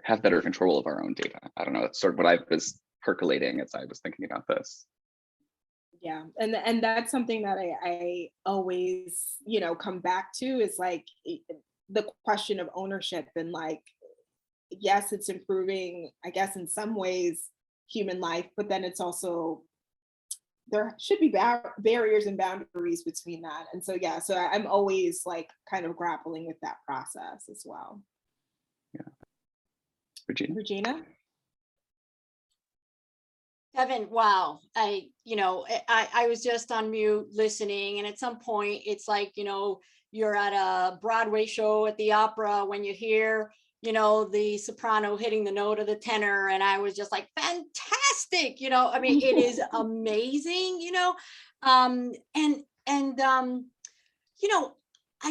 have better control of our own data? I don't know, that's sort of what I was percolating as I was thinking about this. Yeah, and that's something that I always come back to, is like the question of ownership, and like, yes, it's improving, I guess, in some ways human life, but then it's also, there should be barriers and boundaries between that. And so yeah, so I'm always like kind of grappling with that process as well. Yeah. Regina? Devin, wow. I was just on mute listening, and at some point it's like, you're at a Broadway show at the opera when you hear, the soprano hitting the note of the tenor, and I was just like, fantastic, I mean, it is amazing, I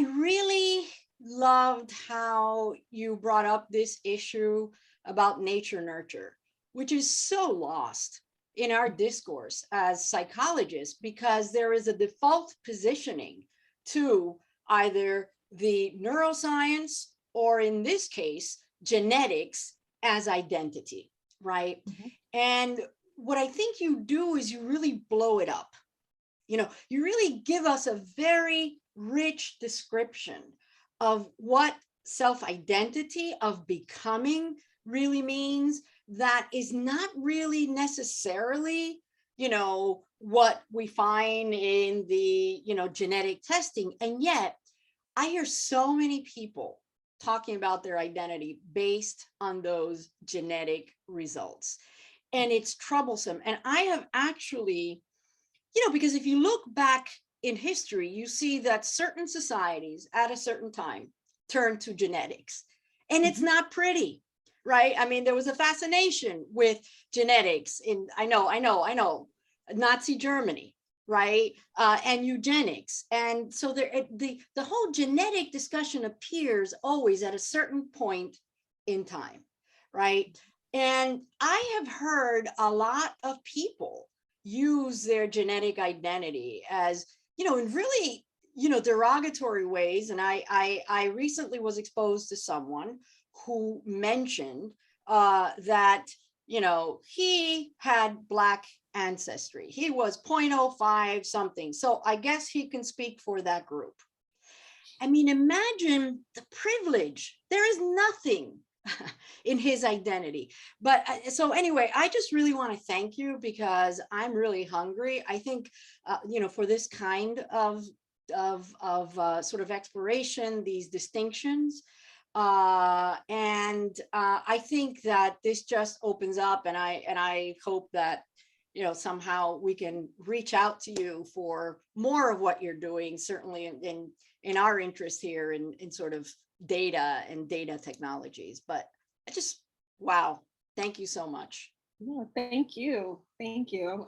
really loved how you brought up this issue about nature nurture, which is so lost in our discourse as psychologists, because there is a default positioning to either the neuroscience, or in this case, genetics as identity, right? Mm-hmm. And what I think you do is you really blow it up. You really give us a very rich description of what self-identity of becoming really means, that is not really necessarily, what we find in the, genetic testing. And yet I hear so many people talking about their identity based on those genetic results. And it's troublesome. And I have actually, because if you look back in history, you see that certain societies at a certain time turn to genetics, and it's not pretty, right? I mean, there was a fascination with genetics in, I know, Nazi Germany, right? And eugenics. And so the whole genetic discussion appears always at a certain point in time, right? And I have heard a lot of people use their genetic identity as, in really, derogatory ways. And I recently was exposed to someone who mentioned that, he had Black ancestry. He was 0.05 something. So I guess he can speak for that group. I mean, imagine the privilege. There is nothing in his identity. But so anyway, I just really want to thank you, because I'm really hungry. I think, for this kind of sort of exploration, these distinctions. And I think that this just opens up, and I hope that, somehow we can reach out to you for more of what you're doing, certainly in our interest here in sort of data and data technologies. But wow, thank you so much. No, thank you.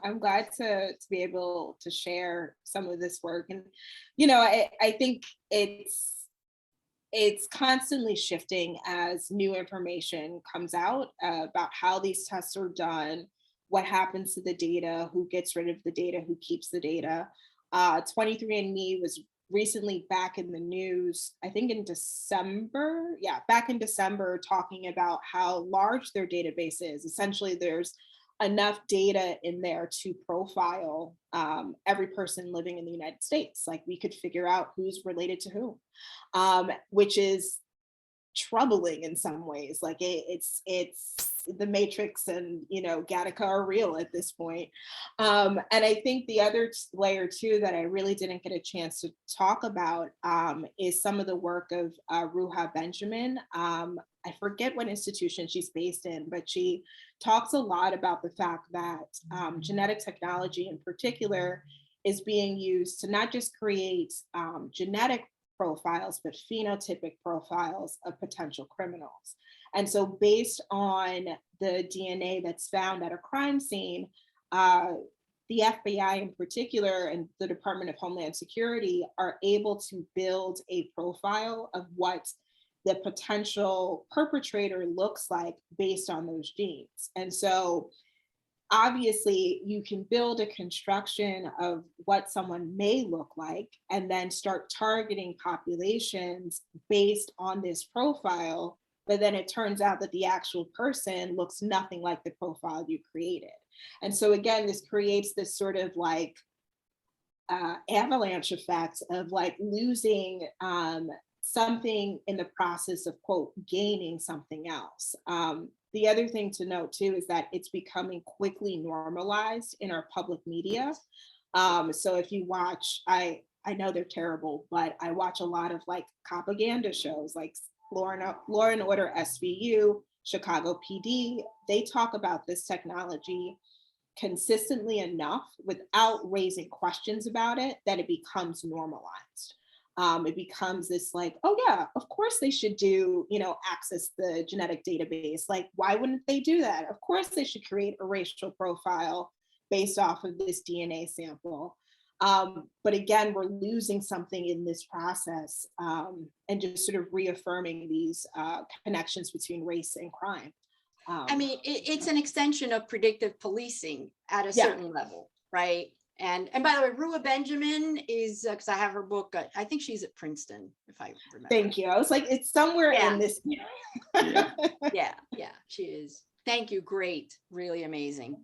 I'm glad to be able to share some of this work. And, I think it's constantly shifting as new information comes out about how these tests are done, what happens to the data, who gets rid of the data, who keeps the data. 23andMe was recently back in the news, I think in December, back in December, talking about how large their database is. Essentially, there's enough data in there to profile every person living in the United States. Like, we could figure out who's related to whom, which is troubling in some ways. Like, it's the Matrix and Gattaca are real at this point. And I think the other layer too that I really didn't get a chance to talk about is some of the work of Ruha Benjamin. I forget what institution she's based in, but she talks a lot about the fact that genetic technology in particular is being used to not just create genetic profiles, but phenotypic profiles of potential criminals. And so based on the DNA that's found at a crime scene, the FBI in particular and the Department of Homeland Security are able to build a profile of what the potential perpetrator looks like based on those genes. And so obviously you can build a construction of what someone may look like and then start targeting populations based on this profile. But then it turns out that the actual person looks nothing like the profile you created. And so again, this creates this sort of like avalanche effect of like losing something in the process of, quote, gaining something else. The other thing to note too is that it's becoming quickly normalized in our public media. So if you watch, I know they're terrible, but I watch a lot of like propaganda shows like Law and Order SVU, Chicago PD. They talk about this technology consistently enough without raising questions about it that it becomes normalized. It becomes this like, oh yeah, of course they should do, access the genetic database. Like, why wouldn't they do that? Of course they should create a racial profile based off of this DNA sample. But again, we're losing something in this process and just sort of reaffirming these connections between race and crime. I mean, it's an extension of predictive policing at a certain level, right? And by the way, Rua Benjamin is, because I have her book, I think she's at Princeton, if I remember. Thank you. I was like, it's somewhere in this. Yeah, she is. Thank you. Great. Really amazing.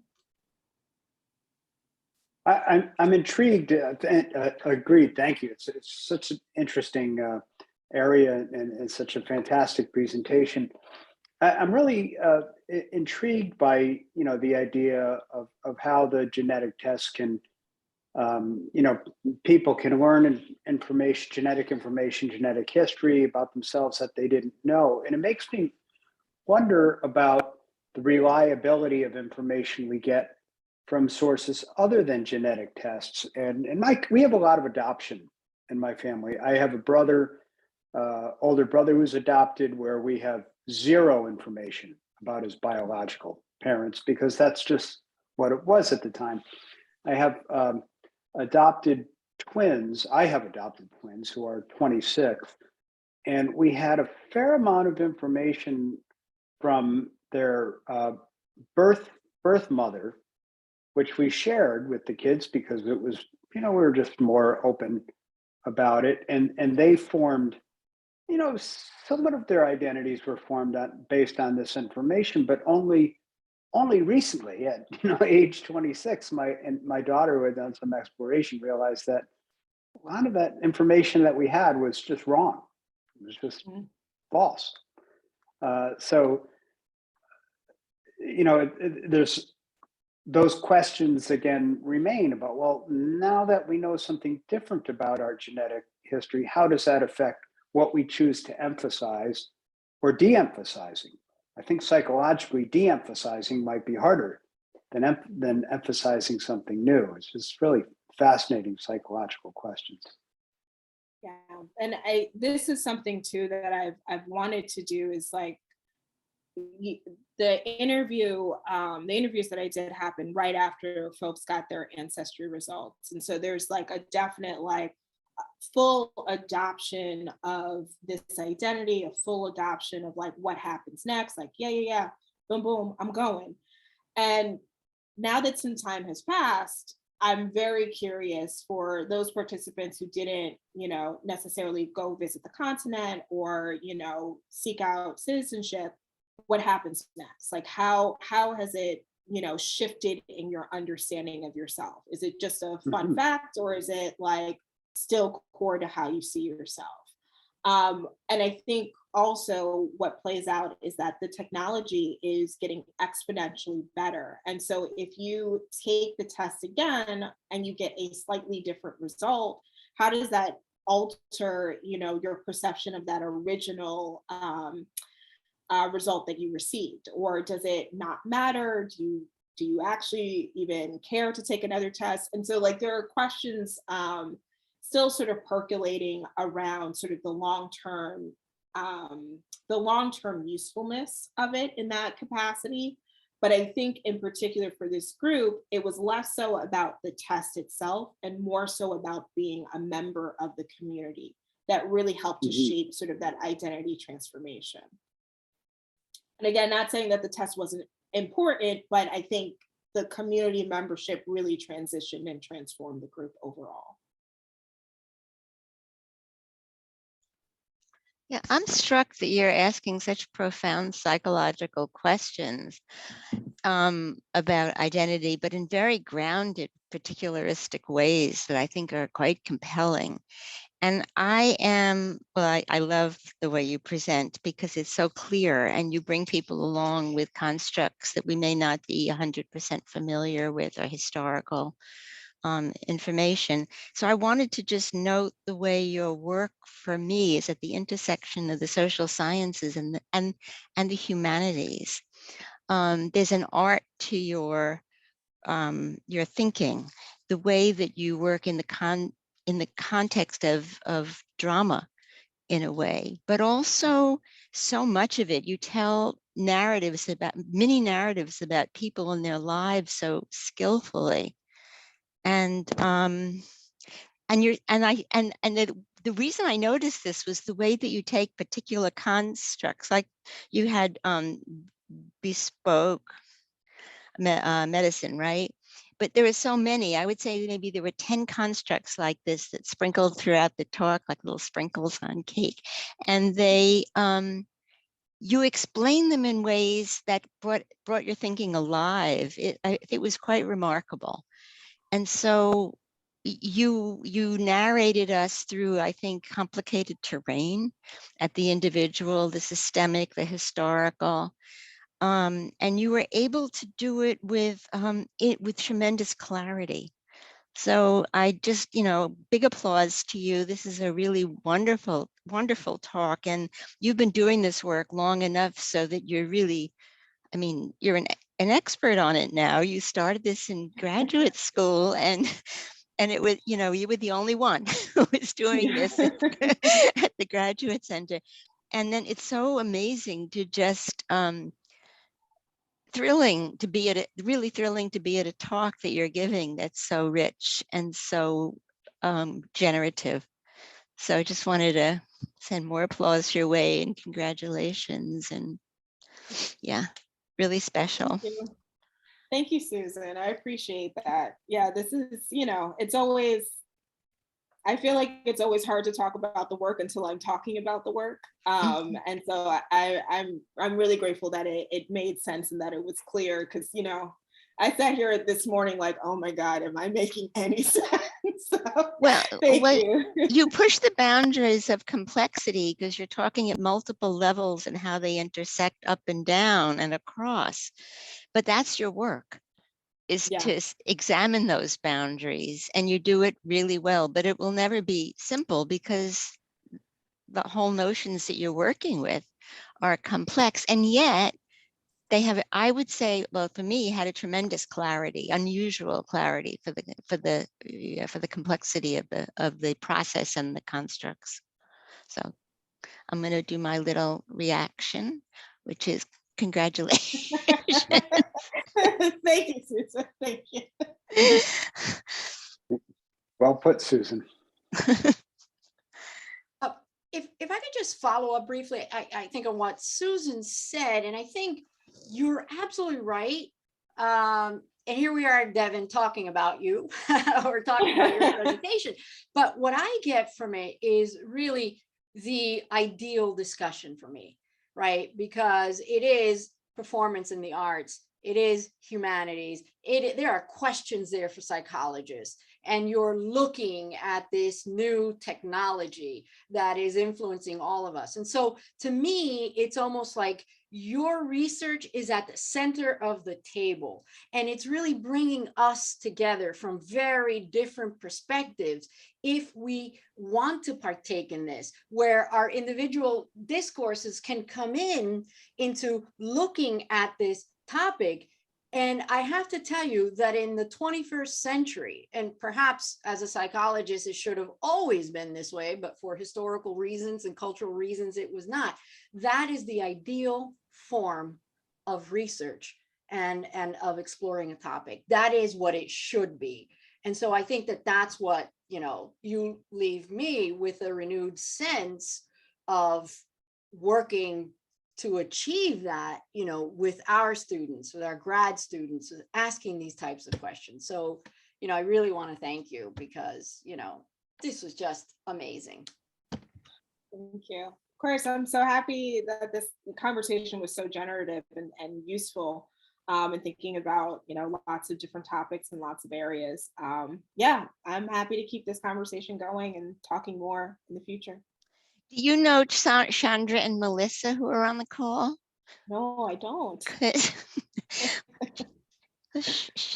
I'm intrigued. Agreed. Thank you. It's such an interesting area and such a fantastic presentation. I'm really intrigued by the idea of how the genetic tests can people can learn information, genetic history about themselves that they didn't know, and it makes me wonder about the reliability of information we get from sources other than genetic tests. And we have a lot of adoption in my family. I have a brother, older brother who's adopted, where we have zero information about his biological parents because that's just what it was at the time. I have adopted twins. I have adopted twins who are 26, and we had a fair amount of information from their birth mother, which we shared with the kids because it was, we were just more open about it, and they formed, somewhat of their identities were formed based on this information, but only recently at age 26, my daughter, who had done some exploration, realized that a lot of that information that we had was just wrong. It was just false. So there's those questions again remain about, well, now that we know something different about our genetic history, how does that affect what we choose to emphasize or de-emphasizing? I think psychologically de-emphasizing might be harder than emphasizing something new. It's just really fascinating psychological questions. Yeah, and this is something too that I've wanted to do is like the interviews that I did happen right after folks got their Ancestry results, and so there's like a definite like full adoption of this identity, a full adoption of like what happens next, like yeah, boom, boom, I'm going. And now that some time has passed, I'm very curious for those participants who didn't, necessarily go visit the continent or, seek out citizenship, what happens next? Like how has it, shifted in your understanding of yourself? Is it just a fun fact, or is it like still core to how you see yourself? And I think also what plays out is that the technology is getting exponentially better. And so if you take the test again and you get a slightly different result, how does that alter, your perception of that original result that you received? Or does it not matter? Do you actually even care to take another test? And so like there are questions still sort of percolating around sort of the long-term usefulness of it in that capacity. But I think in particular for this group, it was less so about the test itself and more so about being a member of the community that really helped to shape sort of that identity transformation. And again, not saying that the test wasn't important, but I think the community membership really transitioned and transformed the group overall. Yeah, I'm struck that you're asking such profound psychological questions about identity, but in very grounded, particularistic ways that I think are quite compelling. And I love the way you present because it's so clear and you bring people along with constructs that we may not be 100% familiar with or historical information. So I wanted to just note the way your work for me is at the intersection of the social sciences and the humanities. There's an art to your thinking, the way that you work in the context of drama in a way, but also so much of it, you tell mini narratives about people and their lives so skillfully. And the reason I noticed this was the way that you take particular constructs, like you had bespoke medicine, right? But there are so many. I would say maybe there were 10 constructs like this that sprinkled throughout the talk, like little sprinkles on cake. And they, you explain them in ways that brought your thinking alive. It was quite remarkable. And so you narrated us through, I think, complicated terrain at the individual, the systemic, the historical. And you were able to do it with tremendous clarity. So I just, big applause to you. This is a really wonderful, wonderful talk. And you've been doing this work long enough so that you're really, you're an expert on it now. You started this in graduate school and it was, you were the only one who was doing this at the Graduate Center. And then it's so amazing to just, really thrilling to be at a talk that you're giving that's so rich and so generative. So I just wanted to send more applause your way and congratulations. And yeah, really special. Thank you, Susan. I appreciate that. Yeah, this is, it's always, I feel like it's always hard to talk about the work until I'm talking about the work. And so I'm really grateful that it made sense and that it was clear because, I sat here this morning like, oh my God, am I making any sense? So, well, thank you. You push the boundaries of complexity because you're talking at multiple levels and how they intersect up and down and across. But that's your work, is to examine those boundaries, and you do it really well, but it will never be simple because the whole notions that you're working with are complex, and yet they have, I would say, well, for me, had a tremendous clarity, unusual clarity for the complexity of the process and the constructs. So I'm going to do my little reaction, which is congratulations. Thank you, Susan. Thank you. Well put, Susan. If I could just follow up briefly, I think on what Susan said, and I think you're absolutely right. And here we are, Devin, talking about you or talking about your presentation. But what I get from it is really the ideal discussion for me, right? Because it is performance in the arts. It is humanities. There are questions there for psychologists. And you're looking at this new technology that is influencing all of us. And so to me, it's almost like your research is at the center of the table. And it's really bringing us together from very different perspectives if we want to partake in this, where our individual discourses can come into looking at this topic. And I have to tell you that in the 21st century, and perhaps as a psychologist, it should have always been this way, but for historical reasons and cultural reasons, it was not. That is the ideal form of research, and of exploring a topic. That is what it should be. And so I think that that's what, you leave me with a renewed sense of working to achieve that, with our students, with our grad students, asking these types of questions. So, I really want to thank you because, this was just amazing. Thank you. Of course, I'm so happy that this conversation was so generative and useful, and thinking about, lots of different topics and lots of areas. Yeah, I'm happy to keep this conversation going and talking more in the future. Do you know Chandra and Melissa who are on the call? No, I don't.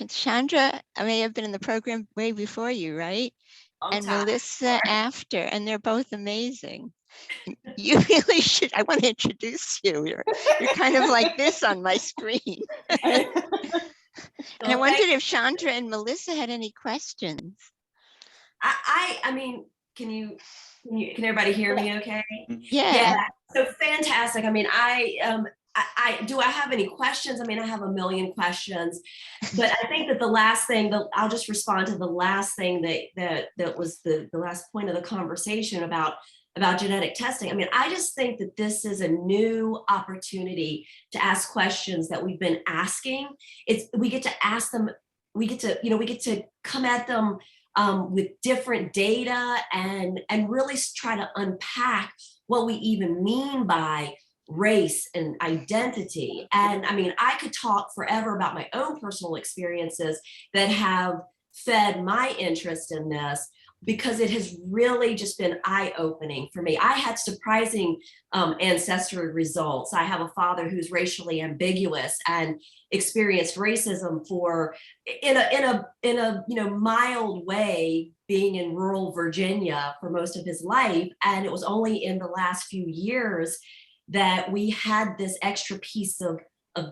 Chandra, I may have been in the program way before you, right? And Melissa after, and they're both amazing. You really should. I want to introduce you. You're kind of like this on my screen. And I wondered if Chandra and Melissa had any questions. I mean, can everybody hear me okay? Yeah. So fantastic. I mean, do I have any questions? I mean, I have a million questions, but I think that the last thing that I'll just respond to the last thing that was the last point of the conversation about genetic testing. I mean, I just think that this is a new opportunity to ask questions that we've been asking. We get to ask them, we get to come at them with different data and really try to unpack what we even mean by race and identity. And I mean, I could talk forever about my own personal experiences that have fed my interest in this, because it has really just been eye-opening for me. I had surprising ancestry results. I have a father who's racially ambiguous and experienced racism in a mild way, being in rural Virginia for most of his life. And it was only in the last few years that we had this extra piece of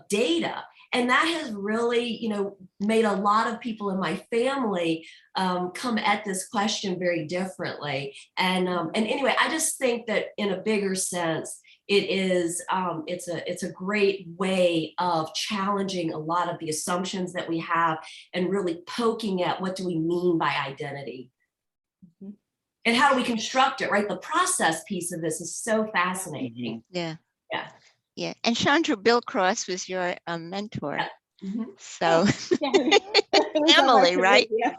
data. And that has really, made a lot of people in my family come at this question very differently. And anyway, I just think that in a bigger sense, it's a great way of challenging a lot of the assumptions that we have and really poking at what do we mean by identity. Mm-hmm. And how do we construct it, right? The process piece of this is so fascinating. Yeah. Yeah. Yeah, and Chandra, Bill Cross was your mentor. Mm-hmm. So Emily, right? Yeah.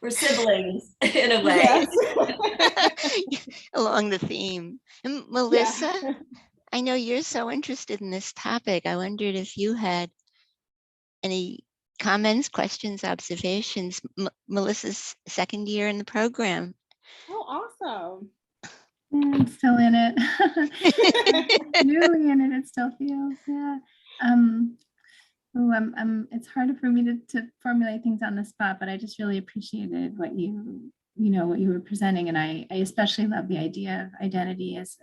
We're siblings in a way. Yes. Along the theme. And Melissa, I know you're so interested in this topic. I wondered if you had any comments, questions, observations. Melissa's second year in the program. Oh, awesome. I'm still in it. Newly in it, it still feels, yeah. It's harder for me to formulate things on the spot, but I just really appreciated what you were presenting. And I especially love the idea of identity as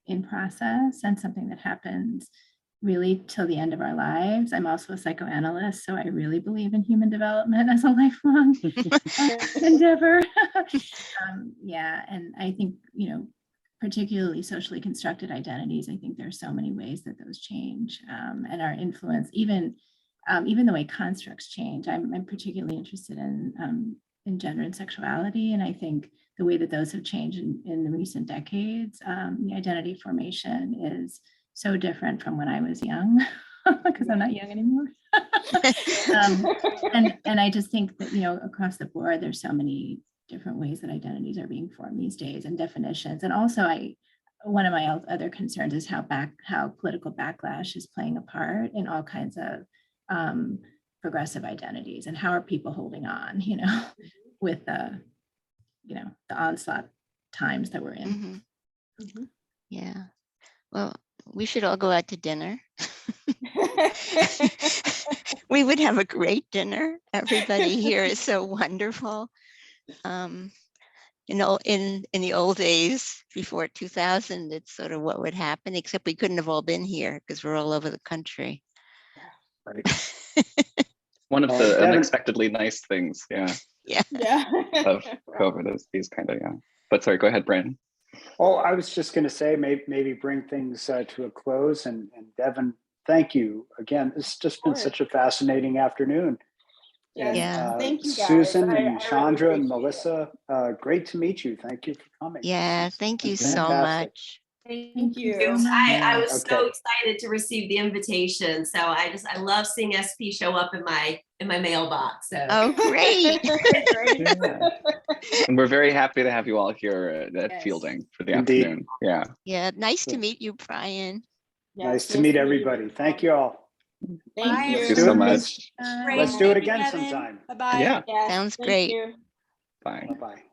in process and something that happens really till the end of our lives. I'm also a psychoanalyst, so I really believe in human development as a lifelong endeavor. Yeah, and I think, particularly socially constructed identities, I think there are so many ways that those change and are influenced, even the way constructs change. I'm particularly interested in gender and sexuality, and I think the way that those have changed in the recent decades, the identity formation is so different from when I was young, because I'm not young anymore. And I just think that, across the board, there's so many different ways that identities are being formed these days and definitions. And also one of my other concerns is how political backlash is playing a part in all kinds of progressive identities, and how are people holding on, with the onslaught times that we're in. Mm-hmm. Mm-hmm. Yeah. Well, we should all go out to dinner. We would have a great dinner. Everybody here is so wonderful. In the old days before 2000, it's sort of what would happen, except we couldn't have all been here because we're all over the country. Right. One of the unexpectedly nice things, yeah. Of COVID is these kind of, yeah. But sorry, go ahead, Brandon. Oh, I was just going to say maybe bring things to a close, and Devin, thank you again. It's just been course. such a fascinating afternoon. Yes, Yeah. thank you guys. Susan I and really Chandra and appreciate it. Melissa, great to meet you. Thank you for coming. Yeah, This is thank you so fantastic. much. Thank you. so much. I was so Okay. excited to receive the invitation. So I love seeing SP show up in my mailbox. So Oh, great. Great. Yeah. And we're very happy to have you all here at Yes. Fielding for the Indeed. afternoon. Yeah. Yeah, nice to meet you, Brian. Nice to Yes, meet you. everybody. Thank you all. Thank Bye, you. Thank you so everyone. much. Uh, Great. Let's do it Thank you, again Devin. sometime. Bye-bye. Yeah. Yes, Sounds thank great. you. Bye. Bye-bye.